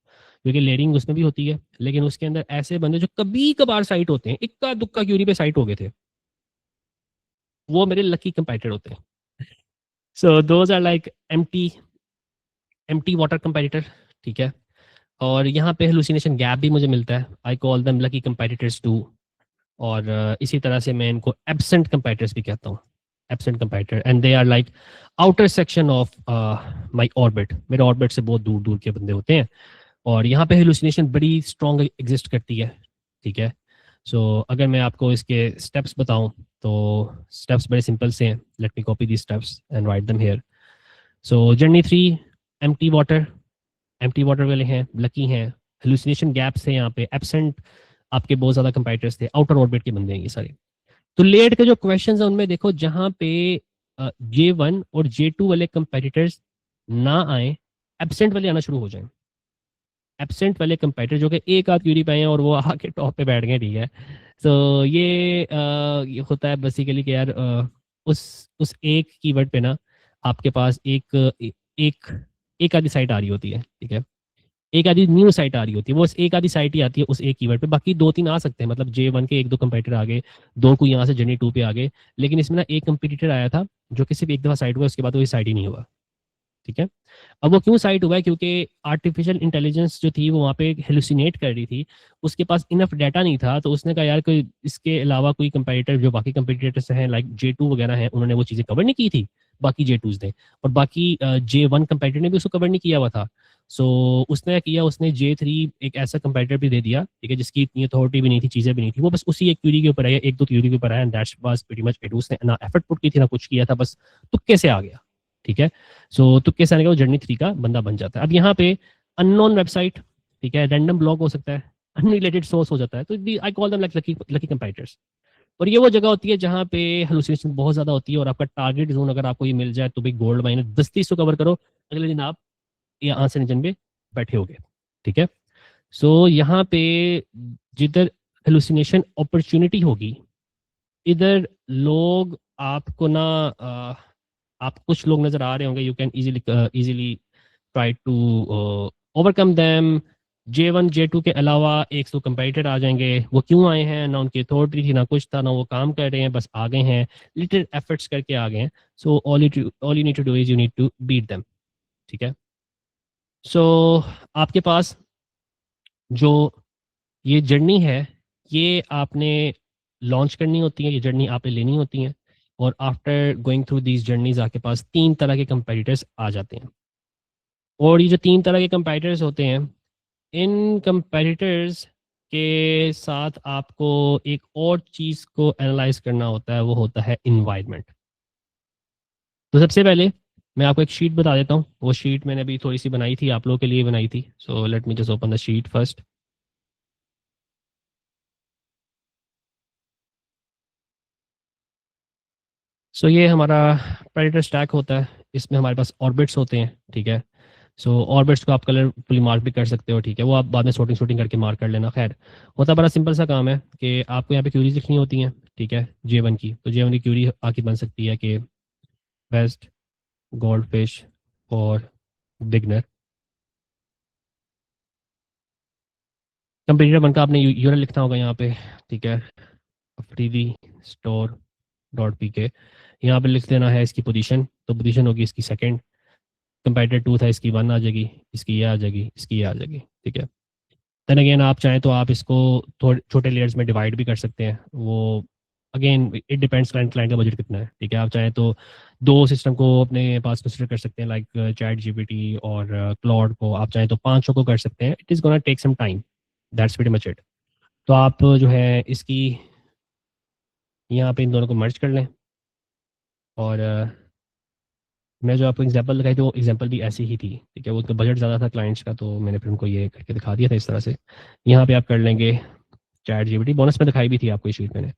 क्योंकि लेयरिंग उसमें भी होती है, लेकिन उसके अंदर ऐसे बंदे जो कभी कभार साइट होते हैं, इक्का दुक्का क्यूरी पे साइट हो गए थे, वो मेरे लकी कंपेटिटर होते हैं। So those are like empty water competitor, ठीक है। और यहाँ पे हेलुसिनेशन गैप भी मुझे मिलता है, I call them lucky competitors too. और इसी तरह से मैं इनको एब्सेंट कंपेटिटर्स भी कहता हूँ, absent competitor, and they are like outer section of my orbit, मेरे ऑर्बिट से बहुत दूर दूर के बंदे होते हैं। और यहाँ पे हेलुसिनेशन बड़ी स्ट्रॉन्ग एग्जिस्ट करती है, ठीक है। सो अगर मैं आपको इसके स्टेप्स बताऊं तो स्टेप्स बड़े सिंपल से हैं। Let me copy the steps and write them here. So journey 3, empty water, empty water वाले हैं, लकी हैं, हेलुसिनेशन गैप्स हैं, यहाँ पे एब्सेंट आपके बहुत ज़्यादा कंपेटिटर्स थे, आउटर ऑर्बिट के बंदे हैं ये सारे। तो लेड के जो क्वेश्चन है उनमें देखो जहाँ पे J1 और J2 वाले कंपेटिटर्स ना आए, एब्सेंट वाले आना शुरू हो जाए। एब्सेंट वाले कंपेटिटर जो कि एक आध क्यूरी पे हैं और वो आके टॉप पे बैठ गए, ठीक है। तो ये होता है बेसिकली कि यार उस एक कीवर्ड पे ना आपके पास एक एक आधी साइट आ रही होती है, ठीक है। एक आधी न्यू साइट आ रही होती है, वो एक आधी साइट ही आती है उस एक कीवर्ड पे, बाकी दो तीन आ सकते हैं, मतलब J1 के एक दो कंपेटिटर आ गए, दो को यहाँ से जर्नी 2 पे आ गए। लेकिन इसमें ना एक कंपेटिटर आया था जो कि सिर्फ एक दफा साइट हुआ, उसके बाद वो साइट ही नहीं हुआ, ठीक है। अब वो क्यों साइट हुआ है, क्योंकि आर्टिफिशियल इंटेलिजेंस जो थी वो वहाँ पे हेलुसिनेट कर रही थी, उसके पास इनफ डाटा नहीं था, तो उसने कहा यार कोई इसके अलावा कोई कंपेटिटर जो बाकी कंपेटिटर्स हैं लाइक J2 वगैरह हैं, उन्होंने वो चीज़ें कवर नहीं की थी बाकी J2s ने, और बाकी J1 कंपेटिटर ने भी उसको कवर नहीं किया हुआ था। सो उसने क्या किया, उसने J3 एक ऐसा कंपेटिटर भी दे दिया, ठीक है, जिसकी इतनी अथॉरिटी भी नहीं थी, चीज़ें भी नहीं थी, वो बस उसी एक क्यूरी के ऊपर आया, एक दो क्यूरी के ऊपर आया, and that's was pretty much it. उसने ना एफर्ट पुट की थी ना कुछ किया था, बस तुक्के से आ गया, ठीक है। सो तुक्के से आने का वो जर्नी 3 का बंदा बन जाता है। अब यहाँ पे अननोन वेबसाइट, ठीक है, रैंडम ब्लॉग हो सकता है, अनरिलेटेड सोर्स हो जाता है, तो I call them like lucky lucky competitors. और ये वो जगह होती है जहाँ पे हेलुसिनेशन बहुत ज्यादा होती है, और आपका टारगेट जोन अगर आपको ये मिल जाए तो भाई गोल्ड माइन 10-30 तो कवर करो, अगले दिन आप ये आंसर इंजन पे बैठे होगे, ठीक है। सो यहाँ पे जिधर हेलुसिनेशन अपॉर्चुनिटी होगी, इधर लोग आपको ना आप कुछ लोग नजर आ रहे होंगे, you can easily try to overcome them. J1 J2 के अलावा 100 कंपेटिटर आ जाएंगे, वो क्यों आए हैं, ना उनकी अथॉरिटी थी ना कुछ था, ना वो काम कर रहे हैं, बस आ गए हैं, लिटिल एफर्ट्स करके आ गए हैं। So all you need to do is you need to beat them, ठीक है। सो आपके पास जो ये जर्नी है ये आपने लॉन्च करनी होती है, ये जर्नी आपने लेनी होती है, और after going through these journeys आपके पास 3 तरह के कंपेटिटर्स आ जाते हैं। और ये जो 3 तरह के कंपेटिटर्स होते हैं, इन कंपेटिटर्स के साथ आपको एक और चीज़ को एनालाइज करना होता है, वो होता है इन्वायरमेंट। तो सबसे पहले मैं आपको एक शीट बता देता हूँ, वो शीट मैंने अभी थोड़ी सी बनाई थी, आप लोगों के लिए बनाई थी। So let me just open the sheet first. So ये हमारा प्रेडेटर स्टैक होता है, इसमें हमारे पास ऑर्बिट्स होते हैं, ठीक है। सो ऑर्बिट्स को आप कलरफुली मार्क भी कर सकते हो, ठीक है, वो आप बाद में शूटिंग शूटिंग करके मार्क कर लेना। खैर होता बड़ा सिंपल सा काम है कि आपको यहाँ पे क्यूरीज लिखनी होती हैं, ठीक है, J1 की। तो J1 की क्यूरी आके बन सकती है कि बेस्ट गोल्ड फिश और बिगनर। कंप्यूटर बनकर आपने यूआरएल लिखना होगा यहाँ पे, ठीक है, अफरीदी स्टोर डॉट पी के। यहाँ पे लिख देना है इसकी पोजीशन, तो पोजीशन होगी इसकी सेकंड, कंपेटिटर 2 था, इसकी 1 आ जाएगी, इसकी ये आ जाएगी, इसकी ये आ जाएगी, ठीक है। देन अगेन आप चाहें तो आप इसको थोड़े छोटे लेयर्स में डिवाइड भी कर सकते हैं, वो again it depends client client का बजट कितना है, ठीक है। आप चाहें तो दो सिस्टम को अपने पास कंसिडर कर सकते हैं, लाइक चैट जीपीटी और क्लॉड को। आप चाहें तो 500 को कर सकते हैं। It is gonna take some time, that's very much it. तो आप जो है इसकी यहाँ पे इन दोनों को मर्ज कर लें। और मैं जो आपको एग्जांपल दिखाई थी वो एग्जांपल भी ऐसी ही थी, ठीक है। वो उनका बजट ज़्यादा था क्लाइंट्स का, तो मैंने फिर उनको ये करके दिखा दिया था इस तरह से। यहाँ पे आप कर लेंगे चैट जीपीटी, बोनस में दिखाई भी थी आपको इस शीट मैंने।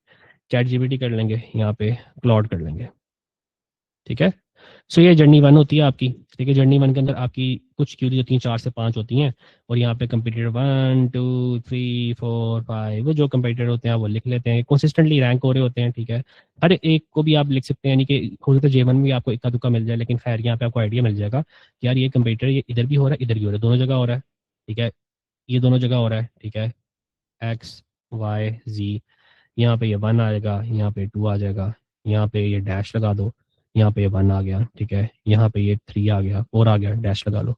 चैट जीपीटी कर लेंगे, यहाँ पे क्लॉड कर लेंगे, ठीक है। सो ये जर्नी वन होती है आपकी, ठीक है। जर्नी वन के अंदर आपकी कुछ क्यूरीज होती हैं, 4 से 5 होती हैं। और यहाँ पे कंपटीटर 1 2 3 4 5, वो जो कंपटीटर होते हैं वो लिख लेते हैं, कंसिस्टेंटली रैंक हो रहे होते हैं, ठीक है। हर एक को भी आप लिख सकते हैं, यानी कि हो सकता है J1 में भी आपको इक्का दुक्का मिल जाए, लेकिन खैर यहाँ पे आपको आइडिया मिल जाएगा कि यार ये कंपटीटर ये इधर भी हो रहा है, इधर भी हो रहा है, दोनों जगह हो रहा है, ठीक है। ये दोनों जगह हो रहा है, ठीक है। X Y Z, यहाँ पे ये 1 आएगा, यहाँ पे 2 आ जाएगा, यहाँ पे ये डैश लगा दो, यहाँ पे ये 1 आ गया, ठीक है। यहाँ पे ये 3 आ गया, 4 आ गया, डैश लगा लो।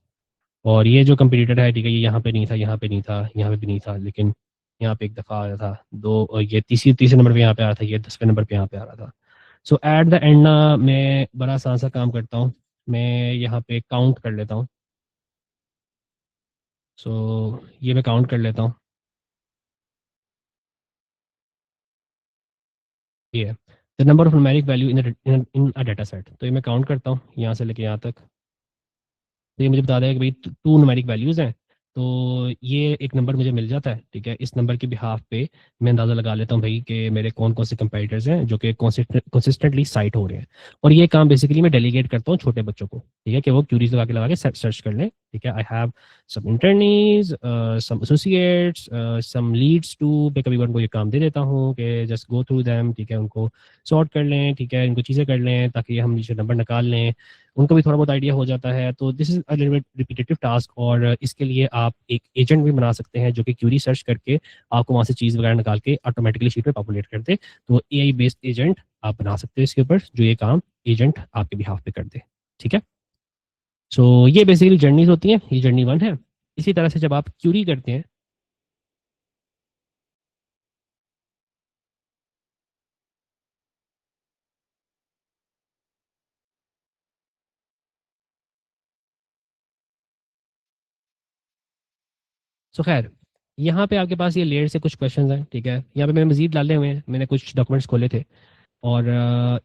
और ये जो कंपटीटर है, ठीक है, ये यहाँ पे नहीं था, यहाँ पे नहीं था, यहाँ पे भी नहीं था, लेकिन यहाँ पे एक दफ़ा आया था दो, और ये तीसरी तीसरे नंबर पे यहाँ पे आया था, ये 10वें नंबर पे यहाँ पे आ रहा था। सो एट द एंड ना मैं बड़ा आसान सा काम करता हूँ, मैं यहाँ पे काउंट कर लेता हूँ। सो ये मैं काउंट कर लेता हूँ, ये है the number of numeric value in a data set. तो ये मैं काउंट करता हूँ यहाँ से लेके यहाँ तक। तो ये मुझे बता देगा कि भाई 2 न्यूमेरिक वैल्यूज़ हैं। तो ये एक नंबर मुझे मिल जाता है, ठीक है। इस नंबर के बिहाफ पे मैं अंदाज़ा लगा लेता हूँ भाई कि मेरे कौन कौन से कंपेटिटर्स हैं जो कि कंसिस्टेंटली साइट हो रहे हैं। और ये काम बेसिकली मैं डेलीगेट करता हूँ छोटे बच्चों को, ठीक है, कि वो क्यूरीज लगा के सर्च कर लें, ठीक है। I have some interns, some associates, some leads too, मैं कभी उनको ये काम दे देता हूँ कि जस्ट गो थ्रू दैम, ठीक है, उनको सॉर्ट कर लें, ठीक है, इनको चीज़ें कर लें ताकि हम नीचे नंबर निकाल लें। उनको भी थोड़ा बहुत आइडिया हो जाता है। तो this is a little bit repetitive task, और इसके लिए आप एक एजेंट भी बना सकते हैं जो कि क्यूरी सर्च करके आपको वहाँ से चीज़ वगैरह निकाल के ऑटोमेटिकली शीट पे पॉपुलेट कर दे। तो एआई बेस्ड एजेंट आप बना सकते हो इसके ऊपर, जो ये काम एजेंट आपके बिहाफ पे कर दे, ठीक है। सो ये बेसिकली जर्नीज होती हैं, ये जर्नी वन है। इसी तरह से जब आप क्यूरी करते हैं, सो खैर यहाँ पे आपके पास ये लेयर से कुछ क्वेश्चंस हैं, ठीक है। यहाँ पे मैंने मजीद डाले हुए हैं, मैंने कुछ डॉक्यूमेंट्स खोले थे। और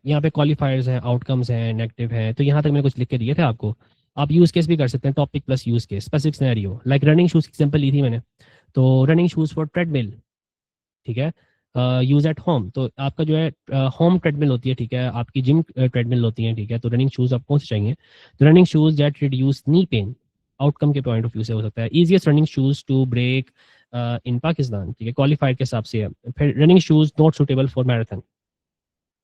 यहाँ पे क्वालिफायर्स हैं, आउटकम्स हैं, नेगेटिव हैं। तो यहाँ तक मैंने कुछ लिख के दिए थे आपको। आप यूज़ केस भी कर सकते हैं, topic plus use case, specific scenario, like running shoes की एग्जांपल ली थी मैंने। तो रनिंग शूज़ फॉर ट्रेडमिल, ठीक है, यूज़ एट होम। तो आपका जो है होम ट्रेडमिल होती है, ठीक है, आपकी जिम ट्रेडमिल होती है, ठीक है। तो रनिंग शूज़ आपको कौन से चाहिए? तो running shoes that reduce knee pain, outcome के पॉइंट ऑफ व्यू से हो सकता है। Easiest running shoes to break in Pakistan, ठीक है, क्वालिफाइड के हिसाब से है। फिर running shoes not suitable for marathon,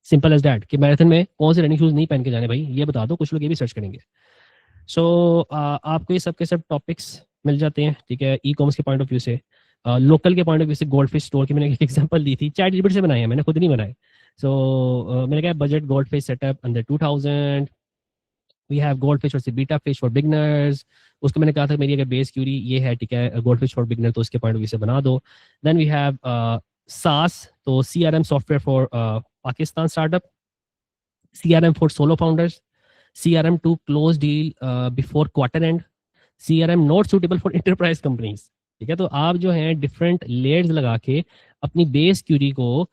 simple as that, कि मैराथन में कौन से रनिंग शूज नहीं पहन के जाने भाई, ये बता दो। कुछ लोग ये भी सर्च करेंगे। सो आपको ये सब के सब टॉपिक्स मिल जाते हैं, ठीक है, ई कॉमर्स के पॉइंट ऑफ व्यू से। लोकल के पॉइंट ऑफ व्यू से गोल्ड फिश स्टोर की मैंने एक एग्जांपल दी थी, चैट जीपीटी से बनाई है, मैंने खुद नहीं बनाए। सो मैंने कहा budget gold fish setup under 2000, we have gold fish और बीटा फिश फॉर बिगनर्स। उसको मैंने कहा था मेरी अगर बेस क्यूरी ये है, ठीक है, गोल्ड फिश फॉर बिगनर, तो उसके पॉइंट ऑफ व्यू से बना दो। देन वी हैव सास, तो CRM software for Pakistan startup, CRM for solo founders, CRM to close deal before quarter end, CRM not suitable for enterprise companies। ठीक है, तो आप जो है डिफरेंट लेयर्स लगा के अपनी बेस क्यूरी को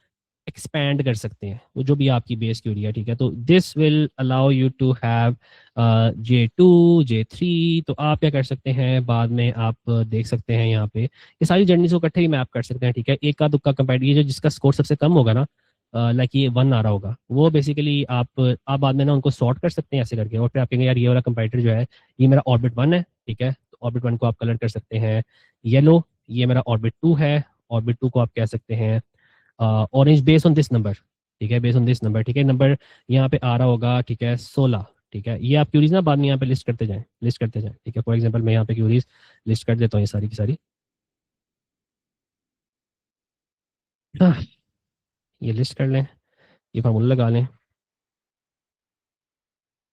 एक्सपैंड कर सकते हैं, वो जो भी आपकी बेस क्यूरी है, ठीक है। तो this will allow you to have J2 J3। तो आप क्या कर सकते हैं, बाद में आप देख सकते हैं यहाँ पे ये सारी जर्नीज को इकट्ठे भी मैप कर सकते हैं, ठीक है। एक का दुक्का कंपेयर, ये जो जिसका स्कोर सबसे कम होगा ना, लाइक ये 1 आ रहा होगा, वो बेसिकली आप बाद में ना उनको सॉर्ट कर सकते हैं ऐसे करके। और फिर आप कहेंगे यार ये वाला कंपेटिटर जो है ये मेरा ऑर्बिट 1 है, ठीक है। तो ऑर्बिट 1 को आप कलर कर सकते हैं येलो, ये मेरा ऑर्बिट 2 है, ऑर्बिट 2 को आप कह सकते हैं orange, based on this number, ठीक है, बेस्ड ऑन दिस नंबर, ठीक है। नंबर यहाँ पे आ रहा होगा, ठीक है, 16, ठीक है। ये आप क्यूरीज ना बाद में यहाँ पे लिस्ट करते जाएं, लिस्ट करते जाएं, ठीक है। फॉर एग्जाम्पल मैं यहाँ पे क्यूरीज लिस्ट कर देता हूँ ये सारी की सारी। हाँ, ये लिस्ट कर लें, ये फार्मूला लगा लें,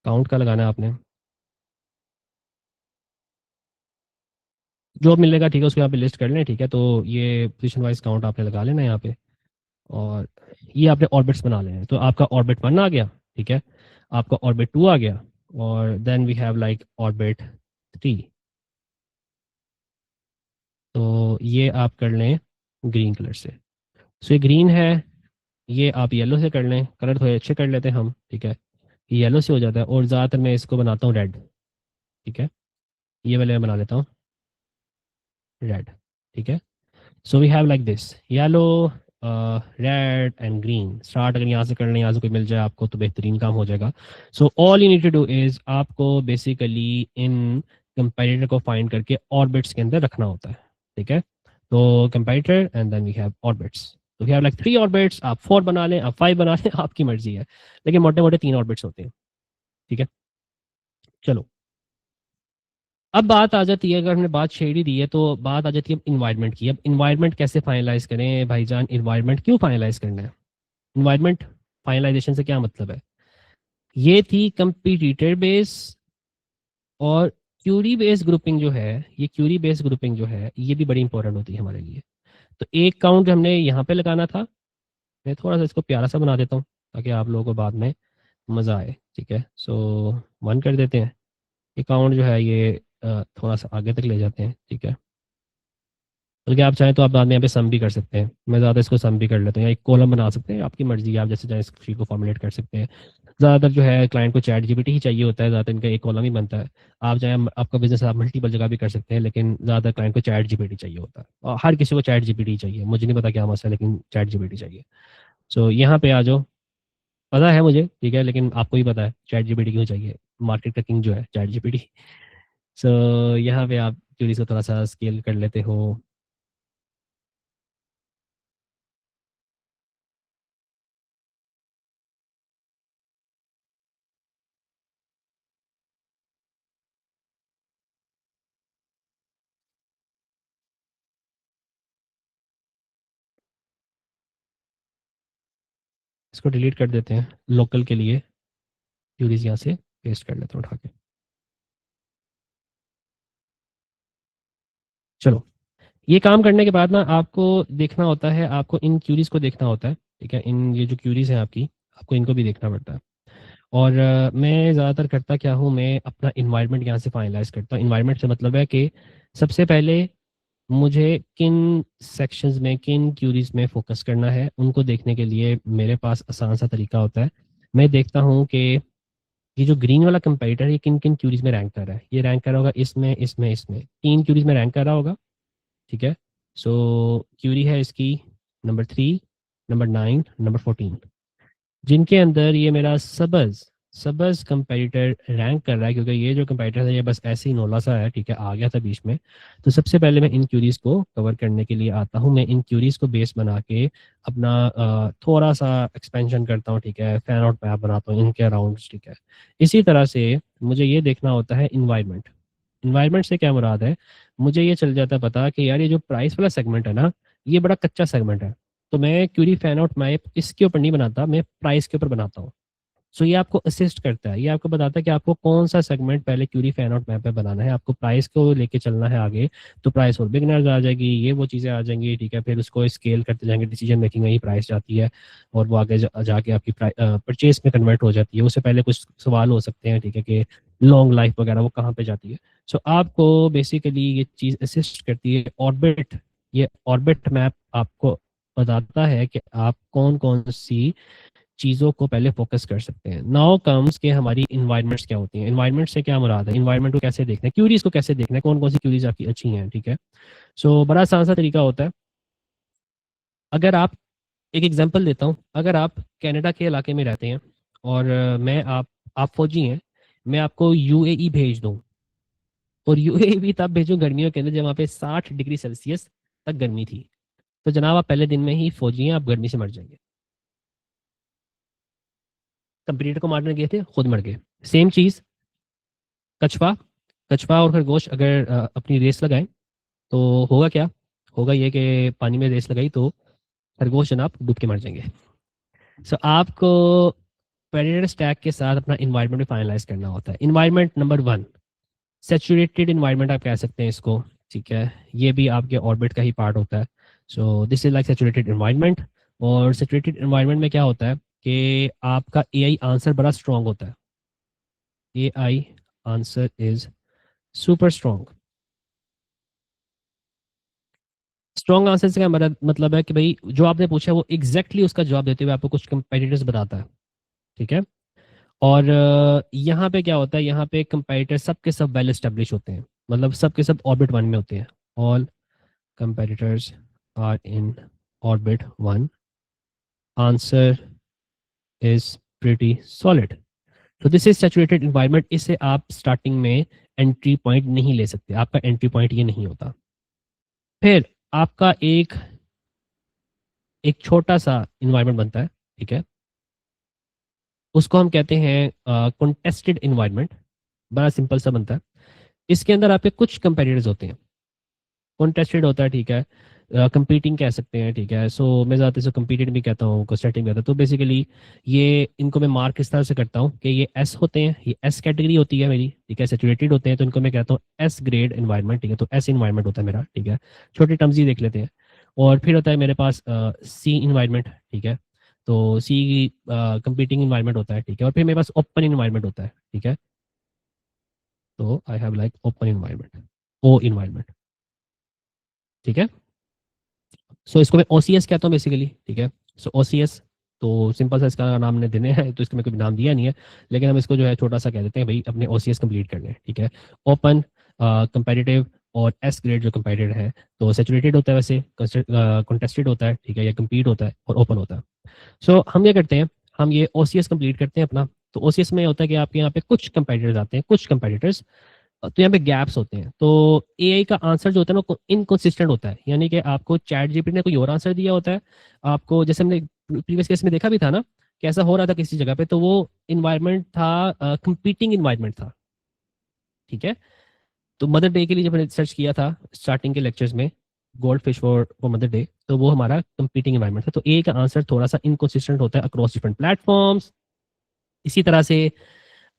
काउंट का लगाना है आपने, जो मिलेगा, ठीक है, उसको यहाँ पे लिस्ट कर लें, ठीक है। तो ये पोजीशन वाइज काउंट आपने लगा लेना यहाँ पे। और ये आपने ऑर्बिट्स बना लेने हैं। तो आपका ऑर्बिट 1 आ गया, ठीक है, आपका ऑर्बिट 2 आ गया, और then we have like orbit 3। तो ये आप कर लें ग्रीन कलर से। सो ये ग्रीन है, ये आप येलो से कर लें, कलर थोड़े अच्छे कर लेते हैं हम, ठीक है, ये येलो से हो जाता है। और ज़्यादातर मैं इसको बनाता हूँ रेड, ठीक है, ये वाले मैं बना लेता हूँ रेड, ठीक है। So we have like this yellow, red and green. Start अगर यहाँ से कर लें, यहाँ से कोई मिल जाए आपको तो बेहतरीन काम हो जाएगा। So all you need to do is आपको बेसिकली इन कंपेरेटर को फाइंड करके ऑर्बिट्स के अंदर रखना होता है, ठीक है। तो comparator and then we have orbits. तो वी हैव लाइक 3 ऑर्बिट्स, आप 4 बना लें, आप 5 बना लें, आपकी मर्जी है, लेकिन मोटे मोटे 3 ऑर्बिट्स होते हैं, ठीक है। चलो, अब बात आ जाती है, अगर हमने बात छेड़ ही दी है तो बात आ जाती है अब इन्वायरमेंट की। अब इन्वायरमेंट कैसे फाइनलाइज करें भाईजान, इन्वायरमेंट क्यों फाइनलाइज करना है, इन्वायरमेंट फाइनलाइजेशन से क्या मतलब है। ये थी कंपटीटर बेस और क्यूरी बेस ग्रुपिंग जो है, ये क्यूरी बेस ग्रुपिंग जो है ये भी बड़ी इंपॉर्टेंट होती है हमारे लिए। तो एक काउंट हमने यहाँ पे लगाना था, मैं थोड़ा सा इसको प्यारा सा बना देता हूँ ताकि आप लोगों को बाद में मज़ा आए, ठीक है। सो 1 कर देते हैं, ये काउंट जो है ये थोड़ा सा आगे तक ले जाते हैं, ठीक है। बल्कि आप चाहें तो आप बाद में यहाँ पे सम भी कर सकते हैं, मैं ज़्यादा इसको सम भी कर लेता हूँ, या एक कॉलम बना सकते हैं, आपकी मर्जी है, आप जैसे चाहें इस शीट को फॉर्मुलेट कर सकते हैं। ज़्यादातर जो है क्लाइंट को चैट जीपीटी ही चाहिए होता है, ज़्यादातर इनका एक कॉलम ही बनता है। आप चाहें आपका बिजनेस आप मल्टीपल जगह भी कर सकते हैं, लेकिन ज़्यादातर क्लाइंट को चैट जीपीटी चाहिए होता है, और हर किसी को चैट जीपीटी चाहिए, मुझे नहीं पता क्या मसला है लेकिन चैट जीपीटी चाहिए। सो यहाँ पे आ जाओ, पता है मुझे, ठीक है, लेकिन आपको ही पता है चैट जीपीटी क्यों चाहिए, मार्केट का किंग जो है चैट जीपीटी। सो यहाँ पे आप क्यूरीज को थोड़ा सा स्केल कर लेते हो। इसको डिलीट कर देते हैं लोकल के लिए, क्यूरीज यहाँ से पेस्ट कर लेते हैं उठा के। चलो, ये काम करने के बाद ना आपको देखना होता है, आपको इन क्यूरीज को देखना होता है, ठीक है, इन ये जो क्यूरीज हैं आपकी, आपको इनको भी देखना पड़ता है। और मैं ज़्यादातर करता क्या हूँ, मैं अपना इन्वायरमेंट यहाँ से फाइनलाइज करता हूँ। इन्वायरमेंट से मतलब है कि सबसे पहले मुझे किन सेक्शंस में, किन क्यूरीज में फोकस करना है, उनको देखने के लिए मेरे पास आसान सा तरीका होता है। मैं देखता हूँ कि ये जो ग्रीन वाला कंपेटिटर है ये किन किन क्यूरीज में रैंक कर रहा है। ये रैंक कर रहा होगा इसमें, इसमें, इसमें, 3 क्यूरीज में रैंक कर रहा होगा, ठीक है। सो क्यूरी है इसकी नंबर 3, नंबर 9, नंबर 14, जिनके अंदर ये मेरा सबज सबज कंपेटिटर रैंक कर रहा है, क्योंकि ये जो कंपेटिटर है ये बस ऐसे ही नोला सा है, ठीक है, आ गया था बीच में। तो सबसे पहले मैं इन क्यूरीज को कवर करने के लिए आता हूँ, मैं इन क्यूरीज को बेस बना के अपना थोड़ा सा एक्सपेंशन करता हूँ, ठीक है, फैन आउट मैप बनाता हूँ इनके अराउंड, ठीक है। इसी तरह से मुझे ये देखना होता है इन्वायरमेंट। इन्वायरमेंट से क्या मुराद है, मुझे ये चल जाता है पता कि यार ये जो प्राइस वाला सेगमेंट है ना, ये बड़ा कच्चा सेगमेंट है। तो मैं क्यूरी फैन आउट मैप इसके ऊपर नहीं बनाता, मैं प्राइस के ऊपर बनाता हूँ। सो ये आपको असिस्ट करता है, ये आपको बताता है कि आपको कौन सा सेगमेंट पहले क्यूरी फैन आउट मैप पे बनाना है, आपको प्राइस को लेके चलना है आगे। तो प्राइस और बिगनर्स आ जाएगी, ये वो चीज़ें आ जाएंगी, ठीक है, फिर उसको स्केल करते जाएंगे, डिसीजन मेकिंग में ही प्राइस जाती है, और वो आगे जाके आपकी परचेज में कन्वर्ट हो जाती है। उससे पहले कुछ सवाल हो सकते हैं, ठीक है, कि लॉन्ग लाइफ वगैरह वो कहाँ पे जाती है। सो आपको बेसिकली ये चीज़ असिस्ट करती है ऑर्बिट। ये ऑर्बिट मैप आपको बताता है कि आप कौन कौन सी चीज़ों को पहले फोकस कर सकते हैं। नाउ कम्स के हमारी इन्वायरमेंट्स क्या होती हैं, इन्वायरमेंट से क्या मुराद है, इन्वायरमेंट को कैसे देखना है, क्यूरीज को कैसे देखना है, कौन कौन सी क्यूरीज आपकी अच्छी हैं, ठीक है। सो बड़ा आसान सा तरीका होता है। अगर आप, एक एग्जांपल देता हूँ, अगर आप कनाडा के इलाके में रहते हैं और मैं आप फौजी हैं, मैं आपको यूएई भेज दूँ, और यूएई भी तब भेजूँ गर्मियों के अंदर जब वहाँ पे 60 डिग्री सेल्सियस तक गर्मी थी, तो जनाब आप पहले दिन में ही फौजी हैं, आप गर्मी से मर जाएंगे। कंप्यूटर को मारने गए थे, खुद मर गए। सेम चीज़ कछुआ, कछुआ और खरगोश अगर अपनी रेस लगाएं तो होगा क्या, होगा ये कि पानी में रेस लगाई तो खरगोश जनाब डूब के मर जाएंगे। सो आपको प्रेडेटर स्टैक के साथ अपना इन्वायरमेंट भी फाइनलाइज करना होता है। इन्वायरमेंट नंबर 1, सेचुरेटेड इन्वायरमेंट आप कह सकते हैं इसको, ठीक है, ये भी आपके ऑर्बिट का ही पार्ट होता है। सो this is like saturated environment. और सेचुरेटेड इन्वायरमेंट में क्या होता है कि आपका एआई आंसर बड़ा स्ट्रांग होता है। AI answer is super strong. Strong answer से क्या मतलब है कि भाई जो आपने पूछा है वो एग्जैक्टली उसका जवाब देते हुए आपको कुछ कंपेटिटर्स बताता है। ठीक है। और यहाँ पे क्या होता है, यहाँ पे कंपेटिटर सब के सब वेल एस्टेब्लिश होते हैं, मतलब सब के सब ऑर्बिट वन में होते हैं। All competitors are in orbit one, answer is pretty solid. तो दिस इज सैचुरेटेड इन्वायरमेंट। इसे आप स्टार्टिंग में एंट्री पॉइंट नहीं ले सकते, आपका एंट्री पॉइंट ये नहीं होता। फिर आपका एक एक छोटा सा इन्वायरमेंट बनता है। ठीक है। उसको हम कहते हैं कॉन्टेस्टेड इन्वायरमेंट। बड़ा सिंपल सा बनता है। इसके अंदर आपके कुछ कंपेटिटर्स होते हैं। कॉन्टेस्टेड होता है, ठीक है, कंपीटिंग कह सकते हैं। ठीक है। सो मैं ज़्यादातर इसको कंपीटेड भी कहता हूँ, कॉन्टेस्टेड भी कहता हूँ। तो बेसिकली ये इनको मैं मार्क इस तरह से करता हूँ कि ये एस होते हैं, ये एस कैटेगरी होती है मेरी। ठीक है। सेचुरेटेड होते हैं तो इनको मैं कहता हूँ एस ग्रेड इन्वायरमेंट। ठीक है। तो एस इन्वायरमेंट होता है मेरा। ठीक है। छोटे टर्म्स ही देख लेते हैं। और फिर होता है मेरे पास सी इन्वायरमेंट। ठीक है। तो सी कंपीटिंग इन्वायरमेंट होता है। ठीक है। और फिर मेरे पास ओपन इन्वायरमेंट होता है। ठीक है। तो I have like open environment, O environment. ठीक है। सो इसको मैं ओसीएस कहता हूँ बेसिकली। ठीक है। सो ओसीएस तो सिंपल सा इसका नाम ने देने हैं, तो इसको मैं कभी नाम दिया नहीं है, लेकिन हम इसको जो है छोटा सा कह देते हैं भाई अपने ओसीएस कंप्लीट करने हैं। ठीक है। ओपन कंपेटिटिव और एस ग्रेड जो कंपेटिटिव है तो सेचुरेटेड होता है, वैसे कॉन्टेस्टेड होता है। ठीक है। या कम्पीट होता है और ओपन होता है। सो हम क्या करते हैं, हम ये ओसीएस कंप्लीट करते हैं अपना। तो ओसीएस में होता है कि आपके यहाँ पे कुछ कंपेटिटर्स आते हैं, कुछ कंपेटिटर्स। तो यहाँ पे गैप्स होते हैं। तो एआई का आंसर जो होता है ना वो इनकंसिस्टेंट होता है, यानी कि आपको चैट जीपीटी ने कोई और आंसर दिया होता है आपको, जैसे हमने प्रीवियस केस में देखा भी था ना, कैसा हो रहा था किसी जगह पे, तो वो इन्वायरमेंट था, कंपीटिंग इन्वायरमेंट था। ठीक है। तो मदर डे के लिए जब मैंने सर्च किया था स्टार्टिंग के लेक्चर्स में, gold fish for mother day, तो वो हमारा कंपीटिंग इन्वायरमेंट था। तो ए का आंसर थोड़ा सा इनकंसिस्टेंट होता है अक्रॉस डिफरेंट प्लेटफॉर्म्स। इसी तरह से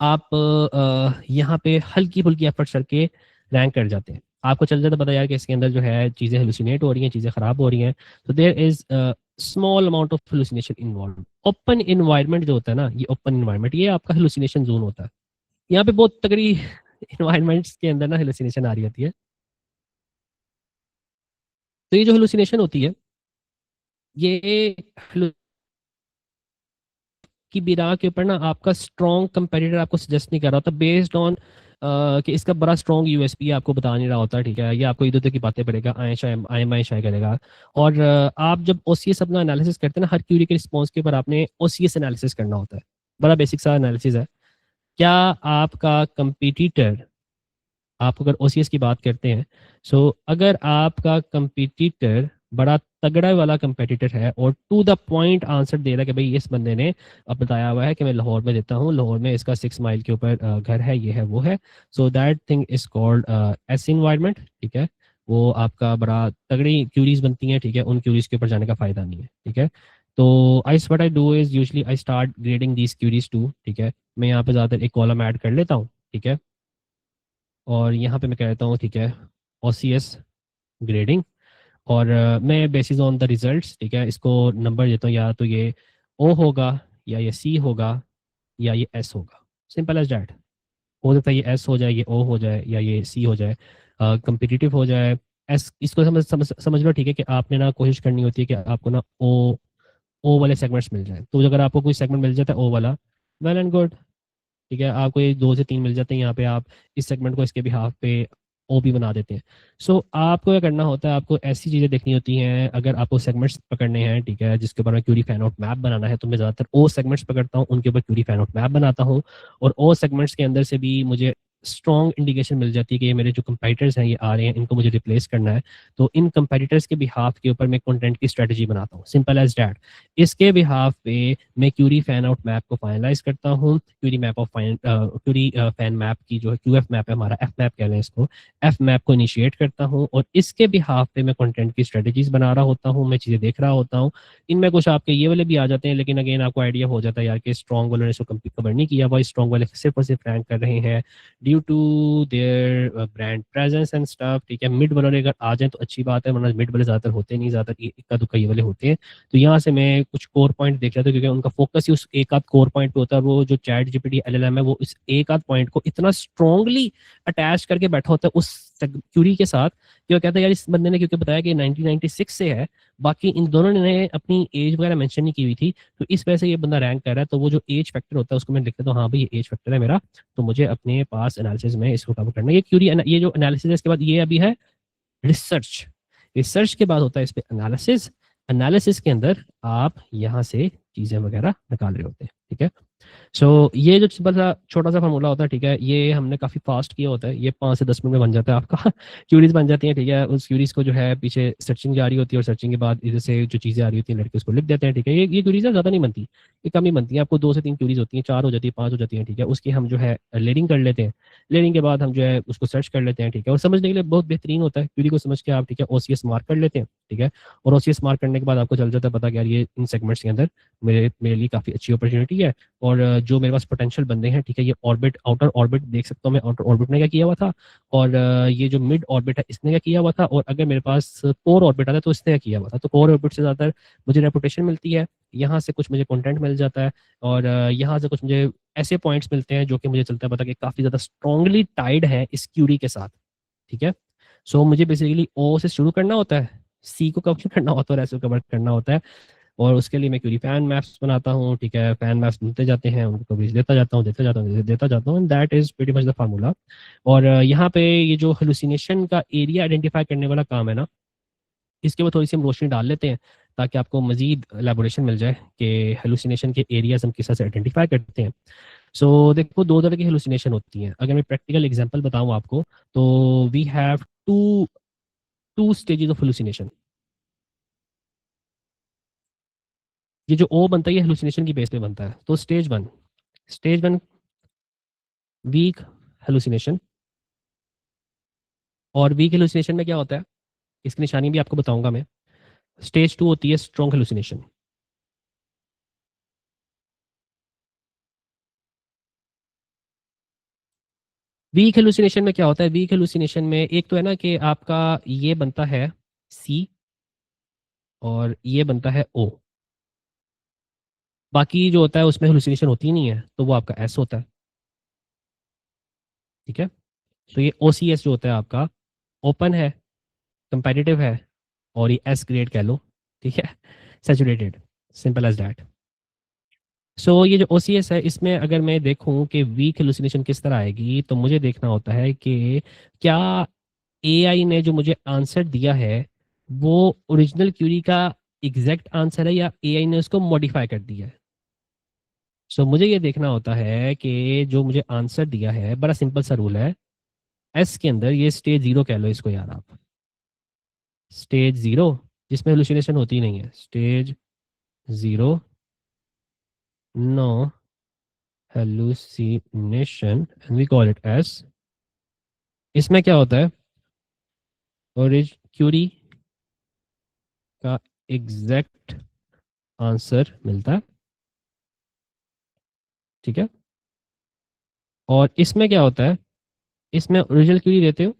आप यहाँ पे हल्की फुल्की एफर्ट्स करके रैंक कर जाते हैं। आपको चल जाता पता यार कि इसके अंदर जो है चीज़ें हेलुसिनेट हो रही हैं, चीज़ें खराब हो रही हैं। तो there is small amount of hallucination involved. Open environment जो होता है ना, ये ओपन इन्वायरमेंट ये आपका हेलुसिनेशन जोन होता है। यहाँ पे बहुत तगड़ी इन्वायरमेंट्स के अंदर ना हेलुसिनेशन आ रही होती है। तो ये जो हेलुसिनेशन होती है, ये की बिना के ऊपर ना आपका स्ट्रॉन्ग कंपेटिटर आपको सजेस्ट नहीं कर रहा होता बेस्ड ऑन कि इसका बड़ा स्ट्रॉन्ग यूएसपी आपको बता नहीं रहा होता। ठीक है। ये आपको इधर उधर की बातें पड़ेगा, आए शाय आए माए शाय करेगा। और आप जब ओसीएस अपना एनालिसिस करते हैं ना, हर क्यूरी के रिस्पॉन्स के ऊपर आपने ओसीएस एनालिसिस करना होता है। बड़ा बेसिक सा एनालिसिस है। क्या आपका कंपिटिटर, आप अगर ओसीएस की बात करते हैं, सो अगर आपका कंपिटिटर बड़ा तगड़ा वाला कंपेटिटर है और टू द पॉइंट आंसर दे रहा है कि भाई इस बंदे ने अब बताया हुआ है कि मैं लाहौर में देता हूँ, लाहौर में इसका 6 माइल के ऊपर घर है, ये है वो है, so that thing is called S environment. ठीक है। वो आपका बड़ा तगड़ी क्यूरीज बनती हैं। ठीक है। उन क्यूरीज के ऊपर जाने का फायदा नहीं है। ठीक है। तो I what I do is usually I start grading these queries too. ठीक है। मैं यहाँ पे ज़्यादातर एक कॉलम ऐड कर लेता हूँ। ठीक है। और यहाँ पे मैं कहता हूँ ठीक है ओसीएस ग्रेडिंग। और मैं बेसिस ऑन द रिजल्ट्स, ठीक है, इसको नंबर देता हूँ, या तो ये ओ होगा, या ये सी होगा, या ये एस होगा। Simple as that. हो सकता है ये एस हो जाए, ये ओ हो जाए, या ये सी हो जाए, कंपिटिटिव हो जाए। एस इसको समझ लो। ठीक है। कि आपने ना कोशिश करनी होती है कि आपको ना ओ वाले सेगमेंट्स मिल जाए। तो अगर आपको कोई सेगमेंट मिल जाता है ओ वाला, वेल एंड गुड। ठीक है। आपको ये 2 से 3 मिल जाते हैं, यहाँ पे आप इस सेगमेंट को इसके बिहाफ पे ओ भी बना देते हैं। सो आपको क्या करना होता है, आपको ऐसी चीज़ें देखनी होती हैं अगर आपको सेगमेंट्स पकड़ने हैं। ठीक है। जिसके ऊपर मैं क्यूरी फैन आउट मैप बनाना है, तो मैं ज़्यादातर ओ सेगमेंट्स पकड़ता हूँ, उनके ऊपर क्यूरी फैन आउट मैप बनाता हूँ। और ओ सेगमेंट्स के अंदर से भी मुझे स्ट्रॉन्ग इंडिकेशन मिल जाती है कि ये मेरे जो कंपेटिटर्स हैं ये आ रहे हैं, इनको मुझे रिप्लेस करना है। तो इन कंपेटिटर्स के बिहाफ के ऊपर मैं कंटेंट की स्ट्रेटजी बनाता हूँ, सिंपल एज डैट। इसके बिहाफ पे मैं क्यूरी फैन आउट मैप को फाइनलाइज करता हूँ। Query map of query fan map की जो है क्यूएफ मैप है हमारा, एफ मैप कह लें इसको, एफ मैप को इनिशिएट करता हूँ। और इसके बिहाफ पे मैं कंटेंट की स्ट्रेटजीज बना रहा होता हूँ, मैं चीज़ें देख रहा होता हूँ। इनमें कुछ आपके ये वाले भी आ जाते हैं, लेकिन अगेन आपको आइडिया हो जाता है यार कि स्ट्रॉन्ग वालों ने इसको कवर नहीं किया हुआ, स्ट्रॉन्ग वाले सिर्फ और सिर्फ रैंक कर रहे हैं due to their brand presence and stuff, ठीक है। मिड वाले अगर आ जाए तो अच्छी बात है, वरना मिड वाले ज़्यादातर होते नहीं, ज़्यादातर इक्का दुक्का ये वाले होते हैं। तो यहाँ से मैं कुछ कोर पॉइंट देख रहा था, क्योंकि उनका फोकस ही उस एक आध कोर पॉइंट पे होता है। वो जो चैट जीपीटी एलएलएम है वो इस एक आध पॉइंट को इतना स्ट्रांगली अटैच करके बैठा होता है उस क्यूरी के साथ, कि वो कहता है यार इस बंदे ने क्योंकि बताया कि 1996 से है, बाकी इन दोनों ने अपनी एज वगैरह मेंशन नहीं की हुई थी, तो इस वजह से ये बंदा रैंक कर रहा है। तो वो जो एज फैक्टर होता है उसको मैं लिख देता हूँ, हाँ भाई ये एज फैक्टर है मेरा, तो मुझे अपने पास एनालिसिस में इसको कवर करना है। ये क्यूरी ये जो एनालिसिस है, इसके बाद ये अभी है रिसर्च। रिसर्च के बाद होता है इस पे एनालिसिस। एनालिसिस के अंदर आप यहाँ से चीज़ें वगैरह निकाल रहे होते हैं, ठीक है। सो ये जो छोटा सा फार्मूला होता है, ठीक है, ये हमने काफ़ी फास्ट किया होता है, ये 5 से 10 मिनट में बन जाता है आपका। क्यूरीज बन जाती हैं, ठीक है। उस क्यूरीज को जो है पीछे सर्चिंग जा रही होती है, और सर्चिंग के बाद इधर से जो चीज़ें आ रही होती हैं लड़के उसको लिख देते हैं, ठीक है। ये क्यूरीज ज़्यादा नहीं बनती, ये कम ही बनती है। आपको 2 से 3 क्यूरीज होती हैं, 4 हो जाती है, 5 हो जाती हैं, ठीक है। उसकी हम जो है लेयरिंग कर लेते हैं। लेयरिंग के बाद हम जो है उसको सर्च कर लेते हैं, ठीक है। और समझने के लिए बहुत बेहतरीन होता है, क्यूरी को समझ के आप, ठीक है, ओसीएस मार्क कर लेते हैं, ठीक है। और ओसीएस मार्क करने के बाद आपको चल जाता है पता कि यार ये इन सेगमेंट्स के अंदर मेरे लिए काफ़ी अच्छी अपॉर्चुनिटी है। और जो मेरे पास पोटेंशियल बंदे हैं, ठीक है, ये ऑर्बिट, आउटर ऑर्बिट देख सकता हूँ मैं, आउटर ऑर्बिट ने क्या किया हुआ था, और ये जो मिड ऑर्बिट है इसने क्या किया हुआ था, और अगर मेरे पास कोर ऑर्बिट आता है तो इसने क्या किया हुआ था। तो कोर ऑर्बिट से ज़्यादातर मुझे रेपुटेशन मिलती है, यहाँ से कुछ मुझे कंटेंट मिल जाता है, और यहाँ से कुछ मुझे ऐसे पॉइंट्स मिलते हैं जो कि मुझे चलता है पता कि काफ़ी ज़्यादा स्ट्रांगली टाइड है इस क्यूरी के साथ, ठीक है। सो मुझे बेसिकली ओ से शुरू करना होता है, सी को कवर करना होता है, और एस को कवर करना होता है। और उसके लिए मैं क्यूरी फैन मैप्स बनाता हूँ, ठीक है। फैन मैप्स मिलते जाते हैं, उनको कवरेज देता जाता हूँ, देता जाता हूँ, and that is pretty much the formula. और यहाँ पे ये जो हेलुसिनेशन का एरिया आइडेंटिफाई करने वाला काम है ना, इसके ऊपर थोड़ी सी हम रोशनी डाल लेते हैं, ताकि आपको मजीद एलेबोरेशन मिल जाए कि हेलुसिनेशन के एरियाज हम किस तरह से आइडेंटिफाई करते हैं। सो देखो, 2 तरह की हेलुसिनेशन होती हैं। अगर मैं प्रैक्टिकल एग्जांपल बताऊं आपको, तो we have two two stages of hallucination. ये जो ओ बनता है ये हेलुसिनेशन की बेस पे बनता है। तो स्टेज वन वीक हेलुसिनेशन। और वीक हेलुसिनेशन में क्या होता है, इसकी निशानी भी आपको बताऊंगा मैं। स्टेज 2 होती है स्ट्रॉन्ग हेलुसिनेशन। वीक हेलुसिनेशन में क्या होता है, वीक हेलुसिनेशन में एक तो है ना कि आपका ये बनता है सी, और ये बनता है ओ। बाकी जो होता है उसमें हेलुसिनेशन होती ही नहीं है, तो वो आपका एस होता है, ठीक है। तो ये ओ सी एस जो होता है आपका ओपन है, कंपेटिटिव है, और ये एस ग्रेड कह लो, ठीक है, सैचुरेटेड, सिंपल एज दैट। सो ये जो ओसीएस है, इसमें अगर मैं देखूं कि वीक हेलुसिनेशन किस तरह आएगी, तो मुझे देखना होता है कि क्या एआई ने जो मुझे आंसर दिया है वो ओरिजिनल क्यूरी का एग्जैक्ट आंसर है, या एआई ने उसको मॉडिफाई कर दिया है। सो मुझे ये देखना होता है कि जो मुझे आंसर दिया है, बड़ा सिंपल सा रूल है, एस के अंदर ये स्टेज 0 कह लो इसको यार आप, स्टेज 0 जिसमें हेलुसिनेशन होती नहीं है, stage 0, no hallucination and we call it as, इसमें क्या होता है, ओरिज क्यूरी का एग्जैक्ट आंसर मिलता है, ठीक है। और इसमें क्या होता है, इसमें ओरिजिनल क्यूरी देते हो,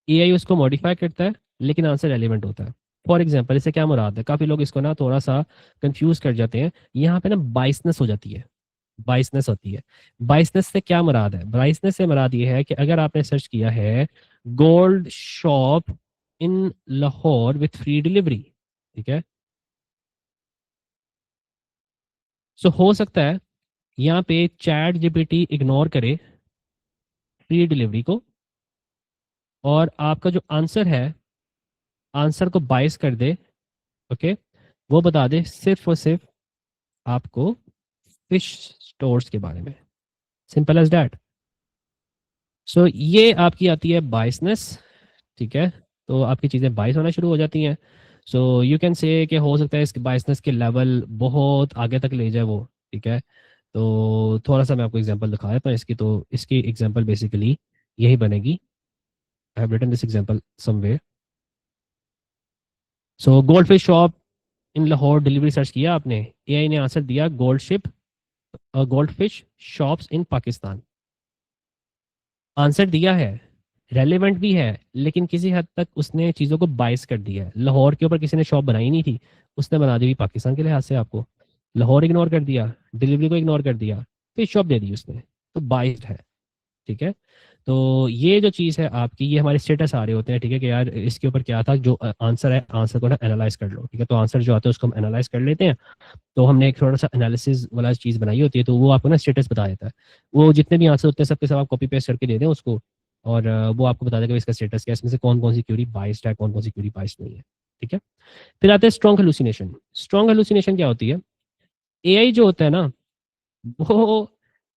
एआई उसको मॉडिफाई करता है, लेकिन आंसर एलिमेंट होता है। फॉर एग्जाम्पल इससे क्या मुराद है, काफी लोग इसको ना थोड़ा सा कंफ्यूज कर जाते हैं, यहाँ पे ना बाइसनेस हो जाती है, बाइसनेस होती है। बाइसनेस से क्या मुराद है, बाइसनेस से मुराद ये है कि अगर आपने सर्च किया है gold shop in Lahore with free delivery, ठीक है, सो हो सकता है यहाँ पे चैट जीपीटी इग्नोर करे फ्री डिलीवरी को, और आपका जो आंसर है, आंसर को बाइस कर दे, ओके, वो बता दे सिर्फ और सिर्फ आपको फिश स्टोर्स के बारे में, सिंपल एज दैट। सो ये आपकी आती है बाइसनेस, ठीक है। तो आपकी चीज़ें बाइस होना शुरू हो जाती हैं। सो यू कैन से कि हो सकता है इसके बाइसनेस के लेवल बहुत आगे तक ले जाए वो, ठीक है। तो थोड़ा सा मैं आपको एग्जांपल दिखा देता हूँ इसकी। तो इसकी एग्जांपल बेसिकली यही बनेगी, I have written this example somewhere. So gold fish shop in Lahore delivery search किया आपने, एआई ने आंसर दिया gold ship, gold fish shops in Pakistan. Answer दिया है, रेलेवेंट भी है, लेकिन किसी हद तक उसने चीज़ों को बाइस कर दिया है। लाहौर के ऊपर किसी ने शॉप बनाई नहीं थी, उसने बना दी हुई पाकिस्तान के लिहाज से आपको। लाहौर इग्नोर कर दिया, डिलीवरी को इग्नोर कर दिया, फिर शॉप दे दी उसने, तो बाइस्ड है। ठीक है, तो ये जो चीज़ है आपकी, ये हमारे स्टेटस आ रहे होते हैं। ठीक है कि यार इसके ऊपर क्या था, जो आंसर है, आंसर को ना एनालाइज कर लो। ठीक है, तो आंसर जो आता है उसको हम एनालाइज कर लेते हैं। तो हमने एक थोड़ा सा एनालिसिस वाला चीज़ बनाई होती है, तो वो आपको ना स्टेटस बता देता है। वो जितने भी आंसर होते हैं सबके सब आप कॉपी पेस्ट करके दे दें उसको, और वो आपको बता देगा कि इसका स्टेटस क्या है, इसमें से कौन कौन सी क्यूरी बाइस्ड है, कौन कौन सी क्यूरी बाइस्ड नहीं है। ठीक है, फिर आते हैं स्ट्रॉन्ग हेलुसिनेशन। स्ट्रॉन्ग हेलुसिनेशन क्या होती है? एआई जो होता है ना, वो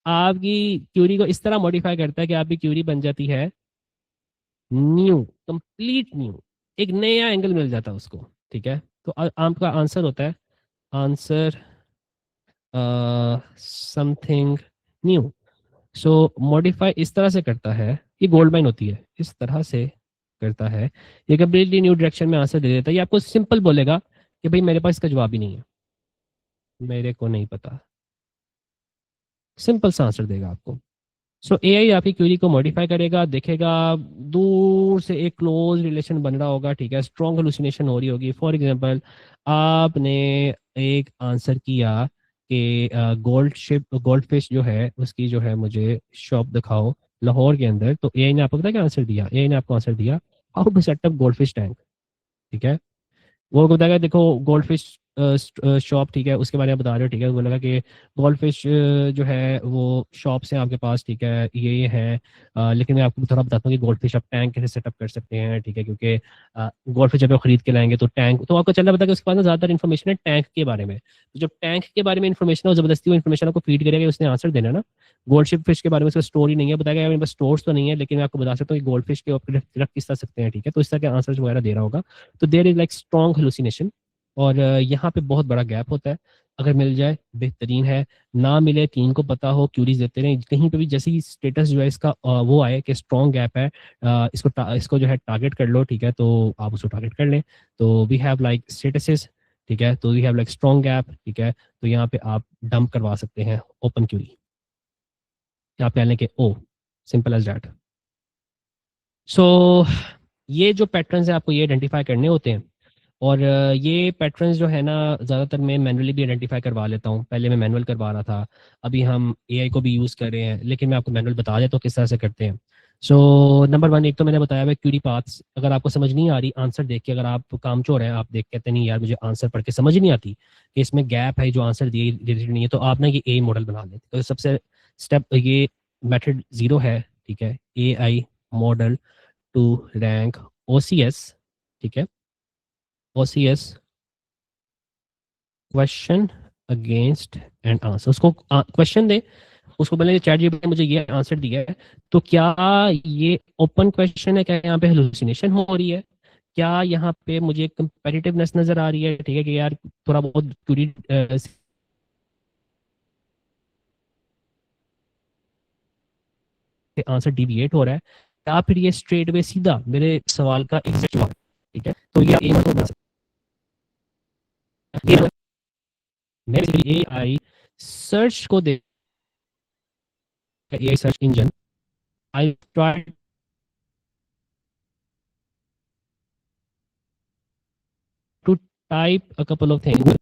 आपकी क्यूरी को इस तरह मॉडिफाई करता है कि आपकी क्यूरी बन जाती है न्यू, कंप्लीट न्यू, एक नया एंगल मिल जाता है उसको। ठीक है, तो आपका आंसर होता है, आंसर समथिंग न्यू। सो मॉडिफाई इस तरह से करता है, ये गोल्ड माइन होती है, इस तरह से करता है, ये कम्प्लीटली न्यू डायरेक्शन में आंसर दे देता है। ये आपको सिंपल बोलेगा कि भाई मेरे पास इसका जवाब ही नहीं है, मेरे को नहीं पता, सिंपल सा आंसर देगा आपको। सो एआई आपकी क्वेरी को मॉडिफाई करेगा, देखेगा दूर से एक क्लोज रिलेशन बन रहा होगा। ठीक है, स्ट्रॉन्ग हेलुसिनेशन हो रही होगी। फॉर एग्जांपल, आपने एक आंसर किया कि गोल्ड शिप, गोल्ड फिश जो है उसकी जो है मुझे शॉप दिखाओ लाहौर के अंदर, तो एआई ने आपको पता है क्या आंसर दिया? एआई ने आपको आंसर दिया, how to setup gold fish tank. ठीक है, वो बताएगा देखो गोल्ड फिश शॉप, ठीक है, उसके बारे में बता रहे हो। ठीक है, वो लगा कि गोल्ड फिश जो है वो शॉप्स हैं आपके पास। ठीक है, ये है, लेकिन मैं आपको थोड़ा बताता हूँ कि गोल्ड फिश आप टैंक कैसे सेटअप कर सकते हैं। ठीक है, क्योंकि गोल्ड फिश जब आप खरीद के लाएंगे तो टैंक, तो आपको चलना पता है कि उसके पास ना ज़्यादातर इन्फॉर्मेशन है टैंक के बारे में। तो जब टैंक के बारे में इन्फॉर्मेशन है, वो जबरदस्ती वो इन्फॉर्मेशन आपको फीड करेगा, उसने आंसर देना ना। गोल्ड शिप फिश के बारे में उसका स्टोरी नहीं है, बताएगा यार मेरे पास स्टोर्स तो नहीं है, लेकिन मैं आपको बता सकता हूँ कि गोल्ड फिश के ऊपर रख किस तरह सकते हैं। ठीक है, तो इस तरह के आंसर वगैरह दे रहा होगा। तो there is like strong hallucination, और यहाँ पे बहुत बड़ा गैप होता है। अगर मिल जाए बेहतरीन है, ना मिले, टीम को पता हो, क्यूरीज देते रहें। कहीं पे भी जैसे ही स्टेटस जो है इसका वो आए कि स्ट्रॉन्ग गैप है, इसको जो है टारगेट कर लो। ठीक है, तो आप उसको टारगेट कर लें। तो वी हैव लाइक स्टेटसेस। ठीक है, तो we have like strong gap. ठीक है, तो यहाँ पे आप डंप करवा सकते हैं ओपन क्यूरी, आप कह लें कि ओ, सिंपल एज डैट। सो ये जो पैटर्न्स है आपको ये आइडेंटिफाई करने होते हैं। और ये पैटर्न्स जो है ना, ज़्यादातर मैं मैनुअली भी आइडेंटिफाई करवा लेता हूँ। पहले मैं मैनुअल करवा रहा था, अभी हम एआई को भी यूज़ कर रहे हैं, लेकिन मैं आपको मैनुअल बता देता हूँ किस तरह से करते हैं। सो नंबर वन, एक तो मैंने बताया हुआ क्यूरी पाथ्स। अगर आपको समझ नहीं आ रही आंसर देख के, अगर आप कामचोर हैं, आप देख कहते नहीं यार मुझे आंसर पढ़ के समझ नहीं आती कि इसमें गैप है, जो आंसर दिए रिलेटेड नहीं है, तो आप ना ये ए मॉडल बना लेते। तो सबसे स्टेप ये मेथड 0 है। ठीक है, A I model to rank O C S. ठीक है, O C S, question against and answer. उसको क्वेश्चन दे, उसको बोले चैट जीपीटी ने मुझे ये आंसर दिया है, तो क्या ये ओपन क्वेश्चन है, क्या यहाँ पे हेलुसिनेशन हो रही है, क्या यहाँ पे मुझे कंपेटिटिवनेस नजर आ रही है? ठीक है कि यार थोड़ा बहुत क्यूरी आंसर डिविएट हो रहा है, या फिर ये स्ट्रेट वे सीधा मेरे सवाल का एग्जैक्ट जवाब है। ठीक है, तो ये ए मतलब ए आई सर्च को दे, A I search engine, I try to type a couple of things,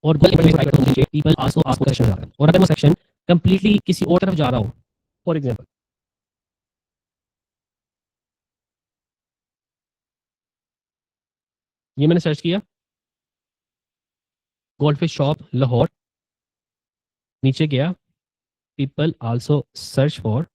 और पीपल आस्क आस्क क्वेश्चन आ रहा है, और अगर वो सेक्शन कंप्लीटली किसी और तरफ जा रहा हो, फॉर एग्जांपल ये मैंने सर्च किया गोल्ड फिश शॉप लाहौर, नीचे गया people also search for,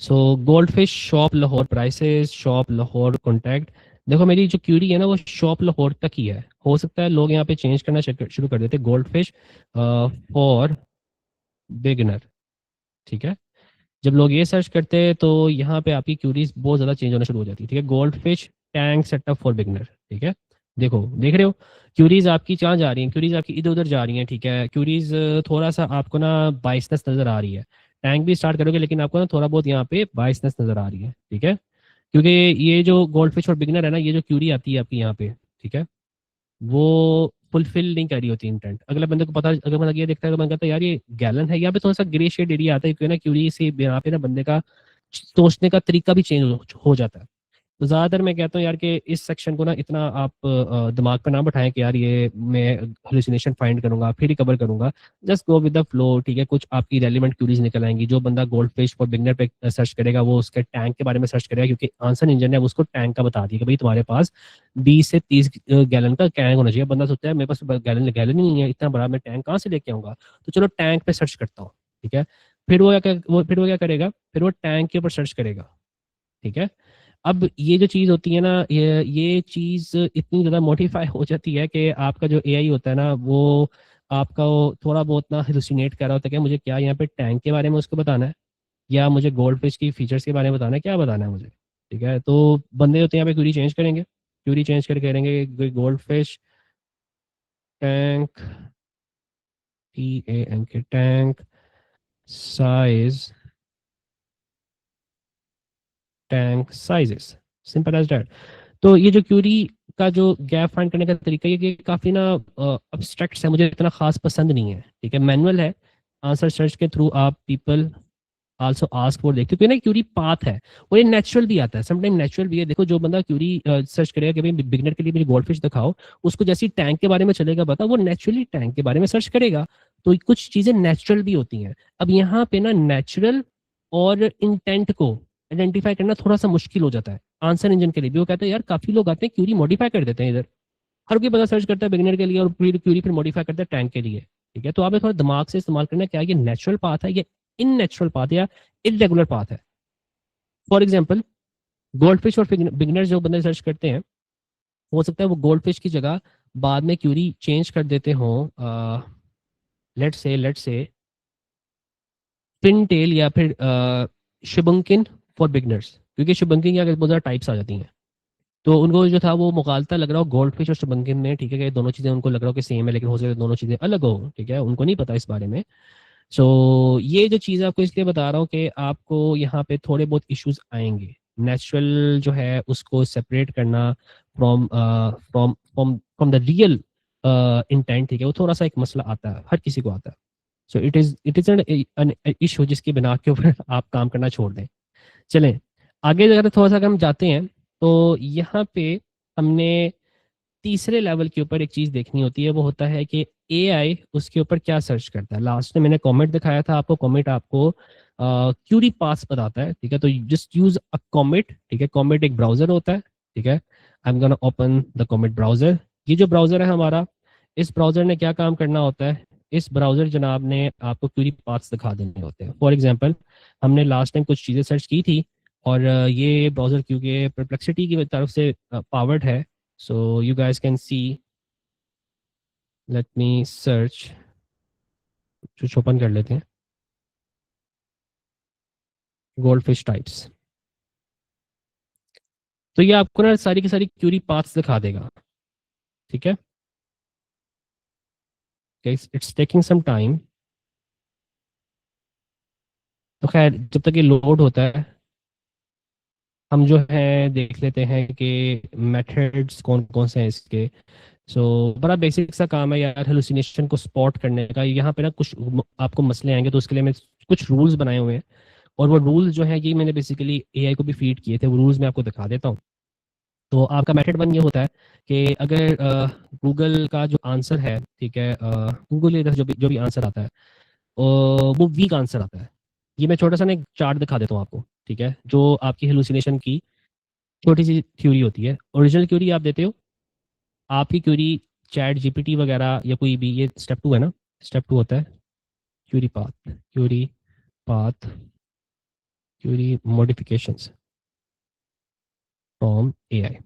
so gold fish shop Lahore prices, shop Lahore contact. देखो मेरी जो क्यूरी है ना वो शॉप लाहौर तक ही है, हो सकता है लोग यहाँ पे चेंज करना शुरू कर देते, गोल्ड फिश फॉर बिगिनर। ठीक है, जब लोग ये सर्च करते हैं तो यहाँ पे आपकी क्यूरीज बहुत ज़्यादा चेंज होना शुरू हो जाती है। ठीक है, gold fish tank setup for beginner. ठीक है, देखो देख रहे हो क्यूरीज आपकी कहाँ जा रही हैं, क्यूरीज आपकी इधर उधर जा रही हैं। ठीक है, क्यूरीज थोड़ा सा आपको ना बाइसनेस नज़र आ रही है। टैंक भी स्टार्ट करोगे लेकिन आपको ना थोड़ा बहुत यहाँ पे बाइसनेस नज़र आ रही है। ठीक है, क्योंकि ये जो गोल्ड फिश और बिगनर है ना, ये जो क्यूरी आती है आपकी यहाँ पे, ठीक है, वो फुलफिल नहीं कर रही होती इंटेंट। अगले बंदे को पता, अगर बंदा ये देखता है तो बंदा कहता है यार ये गैलन है, यहाँ पे थोड़ा सा ग्रे शेड एरिया आता है, क्योंकि ना क्यूरी से यहाँ पे ना बंदे का सोचने का तरीका भी चेंज हो जाता है। तो ज़्यादातर मैं कहता हूँ यार कि इस सेक्शन को ना इतना आप दिमाग पे ना बैठाएं कि यार ये मैं हेलुसिनेशन फाइंड करूंगा फिर ही कवर करूंगा। Just go with the flow, ठीक है। कुछ आपकी रेलिवेंट क्यूरीज निकल आएंगी। जो बंदा गोल्ड फिश फॉर बिगनर पे सर्च करेगा वो उसके टैंक के बारे में सर्च करेगा, क्योंकि आंसर इंजन ने उसको टैंक का बता दिया कि भाई तुम्हारे पास 20 से 30 गैलन का टैंक होना चाहिए। बंदा सोचता है मेरे पास गैलन गैलन ही नहीं है, इतना बड़ा मैं टैंक कहाँ से लेके आऊंगा, तो चलो टैंक पे सर्च करता हूँ, ठीक है। फिर वो क्या करेगा, फिर वो टैंक के ऊपर सर्च करेगा, ठीक है। अब ये जो चीज़ होती है ना, ये चीज़ इतनी ज़्यादा मॉडिफाई हो जाती है कि आपका जो एआई होता है ना वो आपका वो थोड़ा बहुत ना हेलुसिनेट कर रहा होता है कि मुझे क्या यहाँ पे टैंक के बारे में उसको बताना है, या मुझे गोल्ड फिश की फीचर्स के बारे में बताना है, क्या बताना है मुझे, ठीक है। तो बंदे होते हैं यहाँ पे क्यूरी चेंज करेंगे, क्यूरी चेंज करके करेंगे gold fish tank, TANK tank size, tank sizes, simple as that. तो ये जो क्यूरी का जो गैप फाइंड करने का तरीका, ये काफ़ी ना अब्स्ट्रैक्ट है, मुझे इतना खास पसंद नहीं है, ठीक है। मैनुअल है, आंसर सर्च के थ्रू आप पीपल आल्सो आस्क फॉर देखते हो, क्योंकि ना क्यूरी पाथ है और ये नेचुरल भी आता है, समटाइम नेचुरल भी है। देखो जो बंदा क्यूरी सर्च करेगा कि भाई बिगनर के लिए मुझे गोल्ड फिश दिखाओ, उसको जैसे ही टैंक के बारे में चलेगा पता, वो नेचुरली टैंक के बारे में सर्च करेगा। तो कुछ चीज़ें नेचुरल भी होती हैं। अब यहाँ पे ना नेचुरल और इंटेंट को आइडेंटिफाई करना थोड़ा सा मुश्किल हो जाता है आंसर इंजन के लिए भी। वो कहते हैं यार काफी लोग आते हैं क्यूरी मॉडिफाई कर देते हैं इधर, हर कोई बंदा सर्च करता है बिगिनर के लिए और फिर क्यूरी फिर मॉडिफाई करता है टैंक के लिए, ठीक है। तो आपने थोड़ा दिमाग से इस्तेमाल करना है, क्या ये नेचुरल पाथ है, ये इन नेचुरल पाथ या इरेगुलर पाथ है। फॉर एग्जाम्पल गोल्ड फिश और बिगिनर जो बंदे सर्च करते हैं, हो सकता है वो गोल्ड फिश की जगह बाद में क्यूरी चेंज कर देते हों, लेट्स से फिन टेल या फिर शुभंकिन फॉर बिगनर्स, क्योंकि शुभंकिन की बहुत ज़्यादा टाइप्स आ जाती हैं। तो उनको जो था वो मुगालता लग रहा हो गोल्ड फिश और शुभंकिन में, ठीक है, कि दोनों चीज़ें उनको लग रहा हो कि सेम है, लेकिन हो सकता है दोनों चीज़ें अलग हो, ठीक है, उनको नहीं पता इस बारे में। सो ये जो चीज़ आपको इसलिए बता रहा हूँ कि आपको यहाँ पे थोड़े बहुत इश्यूज आएंगे। नेचुरल जो है उसको सेपरेट करना from from from from the real intent, ठीक है, वो थोड़ा सा एक मसला आता है, हर किसी को आता है। So it is an issue जिसकी बिना के ऊपर आप काम करना छोड़ दें। चलें आगे अगर थोड़ा सा अगर हम जाते हैं, तो यहाँ पे हमने तीसरे लेवल के ऊपर एक चीज़ देखनी होती है, वो होता है कि एआई उसके ऊपर क्या सर्च करता है। लास्ट में मैंने कमेंट दिखाया था आपको, कमेंट आपको क्यूरी पास बताता है, ठीक है। तो जस्ट यूज अ कमेंट, ठीक है। कमेंट एक ब्राउजर होता है, ठीक है। I am gonna open the comment browser. ये जो ब्राउजर है हमारा, इस ब्राउजर ने क्या काम करना होता है, इस ब्राउजर जनाब ने आपको क्यूरी पाथ्स दिखा देने होते हैं। फॉर एग्जांपल हमने लास्ट टाइम कुछ चीज़ें सर्च की थी, और ये ब्राउजर क्योंकि परप्लेक्सिटी की तरफ से पावर्ड है, so you guys can see, let me search, कुछ ओपन कर लेते हैं, गोल्ड फिश टाइप्स। तो ये आपको ना सारी की सारी क्यूरी पाथ्स दिखा देगा, ठीक है। It's taking some time. तो खैर जब तक ये लोड होता है, हम जो है देख लेते हैं कि मेथड्स कौन कौन से हैं इसके। बड़ा बेसिक सा काम है यार हेलुसिनेशन को स्पॉट करने का। यहाँ पे ना कुछ आपको मसले आएंगे, तो उसके लिए मैं कुछ रूल्स बनाए हुए हैं, और वो रूल्स जो है ये मैंने बेसिकली एआई को भी फीड किए थे। वो रूल्स मैं आपको दिखा देता हूँ। तो आपका मेथड वन ये होता है कि अगर गूगल का जो आंसर है, ठीक है, गूगल जो भी आंसर आता है वो वीक आंसर आता है। ये मैं छोटा सा ना एक चार्ट दिखा देता हूँ आपको, ठीक है, जो आपकी हेलुसिनेशन की छोटी सी थ्योरी होती है। ओरिजिनल क्यूरी आप देते हो, आपकी क्यूरी चैट जीपीटी वगैरह या कोई भी, ये स्टेप टू है ना, स्टेप टू होता है query path, query path, query modifications from AI.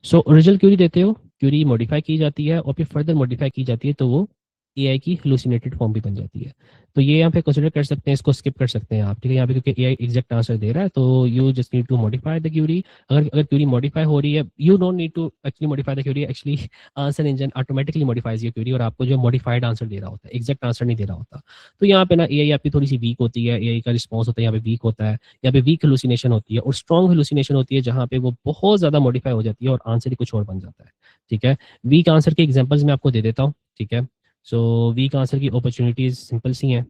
So original query देते हो, क्यूरी मॉडिफाई की जाती है, और फिर फर्दर मॉडिफाई की जाती है, तो वो एआई की हेलुसिनेटेड फॉर्म भी बन जाती है। तो ये यहाँ पे कंसिडर कर सकते हैं, इसको स्किप कर सकते हैं आप, ठीक है। यहाँ पे क्योंकि एआई एग्जैक्ट आंसर दे रहा है, तो you just need to modify the query. अगर अगर क्यूरी मॉडिफाई हो रही है, you don't need to actually modify the query, actually answer engine automatically modifies ये क्यूरी, और आपको जो मॉडिफाइड आंसर दे रहा होता है, एग्जैक्ट आंसर नहीं दे रहा होता। तो यहाँ पे ना एआई आपकी थोड़ी सी वीक होती है, एआई का रिस्पॉन्स होता है यहाँ पे वीक होता है, यहाँ पे वीक हेलुसिनेशन होती है, और स्ट्रॉन्ग हेलुसिनेशन होती है जहाँ पे वो बहुत ज्यादा मॉडिफाई हो जाती है और आंसर ही कुछ और बन जाता है, ठीक है। वीक आंसर के एग्जांपल्स मैं आपको दे देता हूँ, ठीक है। वीक आंसर की अपॉर्चुनिटीज सिंपल सी हैं।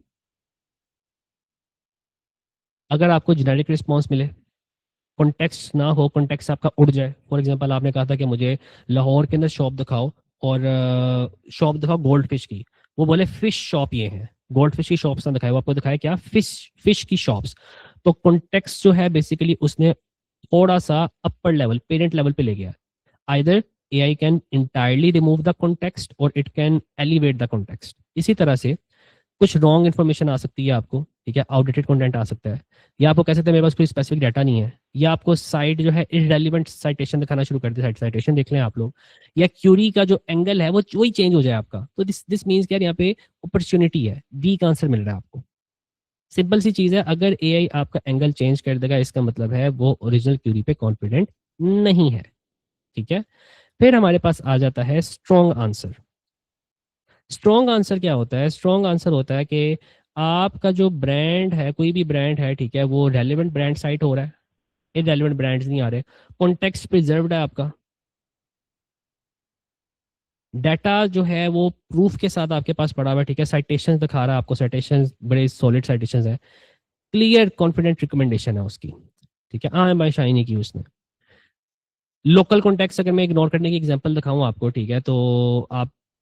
अगर आपको जेनेरिक रिस्पॉन्स मिले, कॉन्टेक्स्ट ना हो, कॉन्टेक्स्ट आपका उड़ जाए, फॉर एग्जांपल आपने कहा था कि मुझे लाहौर के अंदर शॉप दिखाओ और शॉप दिखाओ गोल्ड फिश की, वो बोले फिश शॉप ये है, गोल्ड फिश की शॉप्स ना दिखाए, वो आपको दिखाए क्या, फिश फिश की शॉप्स। तो कॉन्टेक्स्ट जो है बेसिकली उसने थोड़ा सा अपर लेवल, पेरेंट लेवल पे ले गया। Either AI can entirely remove the context और it can elevate the context. इसी तरह से कुछ रॉन्ग इन्फॉर्मेशन आ सकती है आपको, ठीक है, आउटडेटेड कंटेंट आ सकता है, या आपको कह सकते हैं मेरे पास कोई स्पेसिफिक डाटा नहीं है, या आपको साइट जो है इररेलेवेंट साइटेशन दिखाना शुरू कर दे, साइटेशन देख लें आप लोग, या क्यूरी का जो एंगल है वो वही चेंज हो जाए आपका, तो दिस दिस मीन्स कि यार यहाँ पे अपॉर्चुनिटी है, वीक आंसर मिल रहा है आपको। सिंपल सी चीज़ है, अगर AI आपका एंगल चेंज कर देगा इसका मतलब है वो ओरिजिनल क्यूरी पे कॉन्फिडेंट नहीं है, ठीक है। फिर हमारे पास आ जाता है स्ट्रॉन्ग आंसर। स्ट्रॉन्ग आंसर क्या होता है? स्ट्रॉन्ग आंसर होता है कि आपका जो ब्रांड है, कोई भी ब्रांड है, ठीक है, वो रेलिवेंट ब्रांड साइट हो रहा है, इररेलेवेंट ब्रांड्स नहीं आ रहे, कॉन्टेक्स्ट प्रिजर्व्ड है आपका, डाटा जो है वो प्रूफ के साथ आपके पास पड़ा हुआ है, ठीक है, साइटेशंस दिखा रहा है आपको, साइटेशंस बड़े सॉलिड साइटेशंस है, क्लियर कॉन्फिडेंट रिकमेंडेशन है उसकी, ठीक है, हाँ भाई शाइन नहीं की उसने। लोकल कॉन्टेक्स्ट अगर मैं इग्नोर करने की एग्जांपल दिखाऊं आपको, ठीक है, तो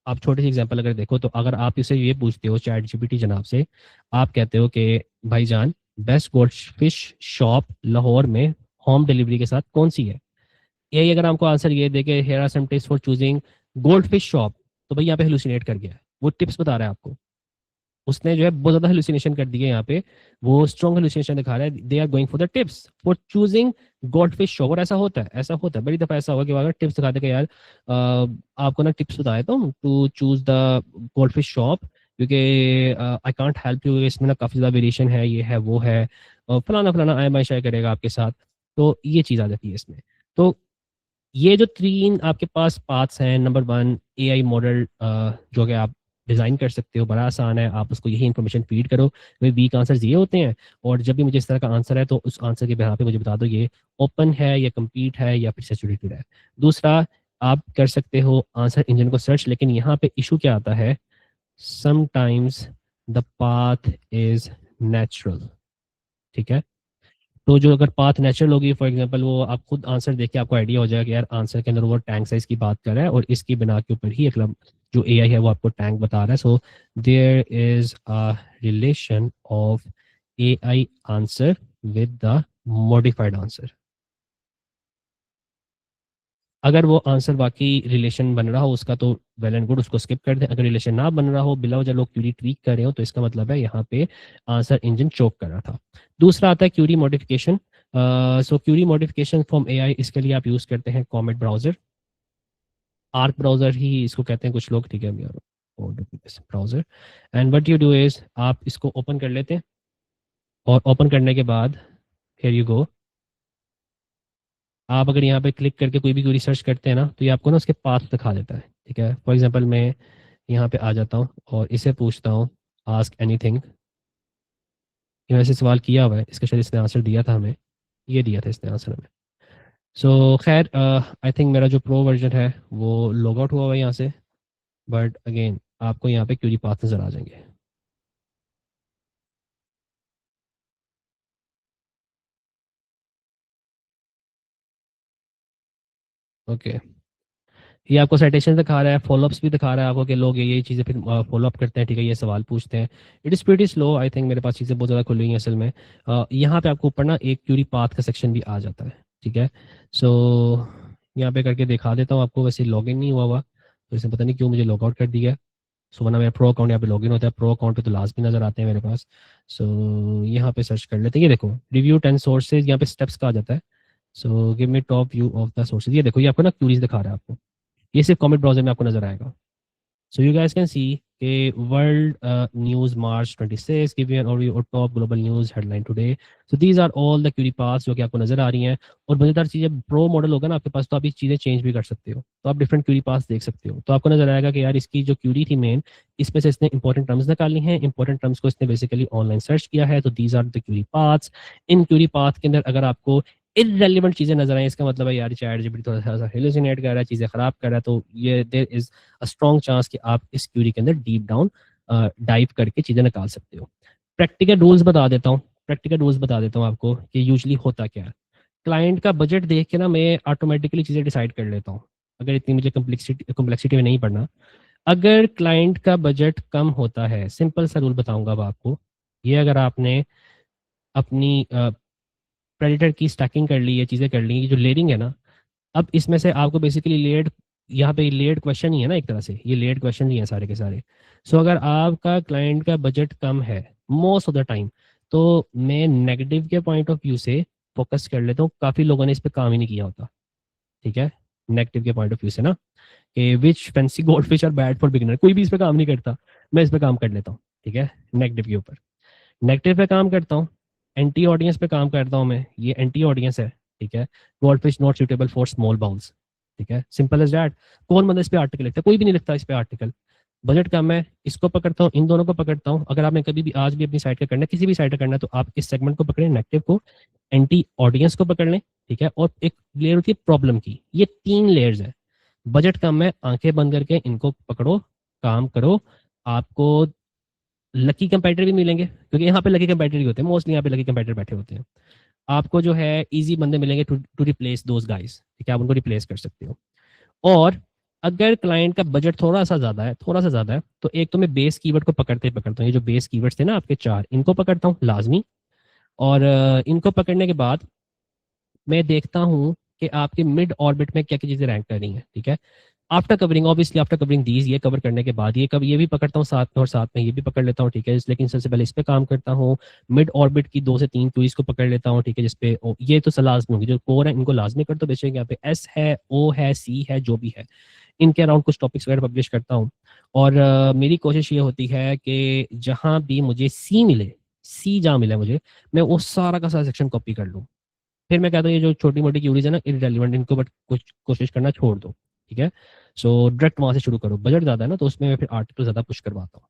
आप छोटी सी एग्जांपल अगर देखो, तो अगर आप इसे ये पूछते हो चैट जीपीटी जनाब से, आप कहते हो कि भाईजान best gold fish shop Lahore में होम डिलीवरी के साथ कौन सी है, यही अगर आपको आंसर ये दे के here are some tips for choosing gold fish shop, तो भाई यहाँ पे हेलुसिनेट कर गया है, वो टिप्स बता रहा है आपको, उसने जो है बहुत ज्यादा हेलुसिनेशन कर दी है यहाँ पे, वो स्ट्रॉन्ग हेलुसिनेशन दिखा रहा है, they are going for the tips for choosing gold fish shop. और ऐसा होता है, ऐसा होता है, बड़ी दफा ऐसा होगा कि अगर टिप्स दिखा देगा यार, आपको ना टिप्स बताया तो to choose the gold fish shop, क्योंकि आई कांट हेल्प यू, इसमें ना काफी ज्यादा वेरिएशन है, ये है वो है, फलाना फलाना आय माय शाय करेगा आपके साथ, तो ये चीज आ जाती है इसमें। तो ये जो तीन आपके पास पाथ्स हैं, नंबर वन AI मॉडल जो कि आप डिज़ाइन कर सकते हो, बड़ा आसान है, आप उसको यही इन्फॉर्मेशन फीड करो, वे वीक आंसर्स ये होते हैं, और जब भी मुझे इस तरह का आंसर है तो उस आंसर के बिहाफ पे मुझे बता दो ये ओपन है या कंप्लीट है या फिर सैचुरेटेड है। दूसरा, आप कर सकते हो आंसर इंजन को सर्च, लेकिन यहाँ पे इशू क्या आता है, sometimes the path is natural, ठीक है। तो जो अगर पाथ नेचुरल होगी, फॉर एग्जांपल वो आप खुद आंसर देख के आपको आइडिया हो जाएगा कि यार आंसर के अंदर वो टैंक साइज की बात कर रहा है और इसकी बिना के ऊपर ही अगला जो AI है वो आपको टैंक बता रहा है। So there is a relation of AI answer with the modified answer. अगर वो आंसर बाकी रिलेशन बन रहा हो उसका तो वेल एंड गुड, उसको स्किप कर दें। अगर रिलेशन ना बन रहा हो, बिला वजह लोग क्यूरी ट्वीक कर रहे हो, तो इसका मतलब है यहाँ पे आंसर इंजन चोक कर रहा था। दूसरा आता है query modification. So query modification from AI, इसके लिए आप यूज करते हैं कॉमेट ब्राउजर, आर्क ब्राउजर ही इसको कहते हैं कुछ लोग, ठीक है browser. And what you do is आप इसको ओपन कर लेते हैं, और ओपन करने के बाद हियर यू गो, आप अगर यहाँ पे क्लिक करके कोई भी क्वेरी सर्च करते हैं ना, तो ये आपको ना उसके पाथ दिखा देता है, ठीक है। फॉर एग्जांपल मैं यहाँ पे आ जाता हूँ और इसे पूछता हूँ आस्क एनीथिंग, ये वैसे सवाल किया हुआ है, इसका शायद इसने आंसर दिया था हमें, ये दिया था इसने आंसर हमें। सो खैर आई थिंक मेरा जो प्रो वर्जन है वो लॉग आउट हुआ हुआ है यहाँ से, बट अगेन आपको यहाँ पे क्वेरी पाथ नज़र आ जाएंगे। ओके, ये आपको साइटेशन दिखा रहा है, फॉलोअप्स भी दिखा रहा है आपको कि लोग ये चीज़ें फिर फॉलोअप करते हैं, ठीक है, ये सवाल पूछते हैं। It is pretty slow, I think मेरे पास चीज़ें बहुत ज़्यादा खुली हुई हैं असल में। यहाँ पे आपको ऊपर ना एक क्यूरी पाथ का सेक्शन भी आ जाता है, ठीक है। सो यहाँ पे करके दिखा देता हूँ आपको, वैसे लॉगिन नहीं हुआ हुआ तो इसने पता नहीं क्यों मुझे लॉग आउट कर दिया। सो वरना मेरा प्रो अकाउंट यहाँ पे लॉगिन होता है, प्रो अकाउंट पे तो लास्ट भी नजर आते हैं मेरे पास। सो यहाँ पे सर्च कर लेते हैं, ये देखो रिव्यू 10 सोर्सेज, यहाँ पे स्टेप्स का आ जाता है। So give me top view of the sources, ये देखो ये आपको ना क्यूरीज दिखा रहा है आपको, ये सिर्फ कॉमेट ब्राउजर में आपको नजर आएगा। So you guys can see a World News March 26 give you an overview of top global news headline today. So these are all the query paths जो कि आपको नजर आ रही हैं। और मजेदार चीज़ें, प्रो मॉडल होगा ना आपके पास तो आप ये चीज़ें चेंज भी कर सकते हो, तो आप डिफरेंट क्यूरी पाथ्स देख सकते हो, तो आपको नजर आएगा कि यार इसकी जो क्यूरी थी मेन, इसमें से इसने इंपॉर्टेंट टर्म्स निकाली हैं, इंपॉर्टेंट टर्म्स को इसने बेसिकली ऑनलाइन सर्च किया है, तो these are the query paths. इन क्यूरी पाथ के अंदर अगर आपको इररेलेवेंट चीज़ें नजर आए, इसका मतलब है यार चैट जीपीटी थोड़ा सा हेलुसिनेट कर रहा है, चीज़ें खराब कर रहा है, तो ये there is a strong chance कि आप इस क्यूरी के अंदर डीप डाउन डाइव करके चीज़ें निकाल सकते हो। प्रैक्टिकल रूल्स बता देता हूँ, प्रैक्टिकल रूल्स बता देता हूँ आपको कि यूजली होता क्या है। क्लाइंट का बजट देख के ना मैं ऑटोमेटिकली चीज़ें डिसाइड कर लेता हूँ, अगर इतनी मुझे कम्प्लेक्सिटी में नहीं पढ़ना। अगर क्लाइंट का बजट कम होता है, सिंपल सा रूल बताऊंगा अब आपको। ये अगर आपने अपनी प्रेडिटर की स्टैकिंग कर ली, ये चीज़ें कर ली, ये जो लेयरिंग है ना, अब इसमें से आपको बेसिकली लेयर्ड, यहाँ पे लेयर्ड क्वेश्चन ही है ना एक तरह से, ये लेयर्ड क्वेश्चन ही है सारे के सारे। सो अगर आपका क्लाइंट का बजट कम है मोस्ट ऑफ द टाइम, तो मैं नेगेटिव के पॉइंट ऑफ व्यू से फोकस कर लेता हूँ। काफ़ी लोगों ने इस पर काम ही नहीं किया होता, ठीक है, नेगेटिव के पॉइंट ऑफ व्यू से ना, कि which fancy gold fish are bad for beginner, कोई भी इस पर काम नहीं करता, मैं इस पर काम कर लेता हूँ, ठीक है, नेगेटिव के ऊपर। नेगेटिव पे काम करता हूँ, एंटी ऑडियंस पे काम करता हूँ मैं, ये एंटी ऑडियंस है, ठीक है, gold fish not suitable for small bowls, ठीक है, सिंपल एज दैट। कौन बंदा इस पे आर्टिकल लिखता है? कोई भी नहीं लिखता इस पे आर्टिकल। बजट कम है, इसको पकड़ता हूँ, इन दोनों को पकड़ता हूँ। अगर आपने कभी भी आज भी अपनी साइट का करना है, किसी भी साइट का करना है, तो आप इस सेगमेंट को पकड़ें, नेगेटिव को, एंटी ऑडियंस को पकड़ लें, ठीक है, और एक लेयर होती है प्रॉब्लम की। ये 3 लेयर्स है। बजट कम है, आंखें बंद करके इनको पकड़ो, काम करो, आपको लकी कंपेटिटर भी मिलेंगे, क्योंकि यहाँ पे लकी कंपेटिटर ही होते हैं मोस्टली, यहाँ पे लकी कंपेटिटर बैठे होते हैं। आपको जो है इजी बंदे मिलेंगे टू रिप्लेस दोज गाइस, ठीक है, आप उनको रिप्लेस कर सकते हो। और अगर क्लाइंट का बजट थोड़ा सा ज़्यादा है, तो एक तो मैं बेस कीवर्ड को पकड़ते ही पकड़ता हूँ। ये जो बेस कीवर्ड्स थे ना आपके 4, इनको पकड़ता हूँ लाजमी। और इनको पकड़ने के बाद मैं देखता हूँ कि आपके मिड ऑर्बिट में क्या क्या चीज़ें रैंक कर रही हैं, ठीक है। After covering, obviously after covering these, ये कवर करने के बाद ये भी पकड़ता हूँ साथ में, और साथ में ये भी पकड़ लेता हूँ, ठीक है, लेकिन सबसे पहले इस पे काम करता हूँ। मिड ऑर्बिट की 2 से 3 क्वीज को पकड़ लेता हूँ, ठीक है, जिसपे ये तो लाजमी होगी, जो कोर है इनको लाजमी कर, तो बेशक यहाँ पे एस है, ओ है, सी है, जो भी है, इनके अराउंड कुछ टॉपिक्स वगैरह पब्लिश करता हूँ। और मेरी कोशिश ये होती है कि जहाँ भी मुझे सी मिले, सी जहाँ मिले मुझे, मैं वो सारा का सारा सेक्शन कॉपी कर लूँ। फिर मैं कहता हूँ ये जो छोटी मोटी क्यूरीज है ना, इररेलेवेंट, इनको बट कुछ कोशिश करना छोड़ दो, ठीक है। सो डायरेक्ट वहाँ से शुरू करो। बजट ज़्यादा है ना, तो उसमें मैं फिर आर्टिकल ज़्यादा पुश करवाता हूँ।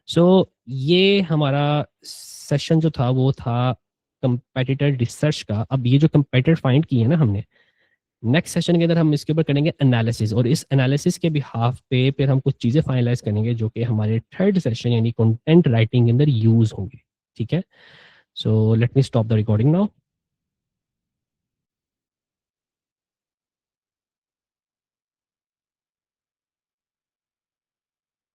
सो ये हमारा सेशन जो था वो था कंपेटिटर रिसर्च का। अब ये जो कंपेटिटर फाइंड किए ना हमने, नेक्स्ट सेशन के अंदर हम इसके ऊपर करेंगे एनालिसिस, और इस एनालिसिस के बिहाफ पे फिर हम कुछ चीज़ें फाइनलाइज करेंगे जो कि हमारे थर्ड सेशन यानी कंटेंट राइटिंग के अंदर यूज़ होंगे, ठीक है। सो let me stop the recording now.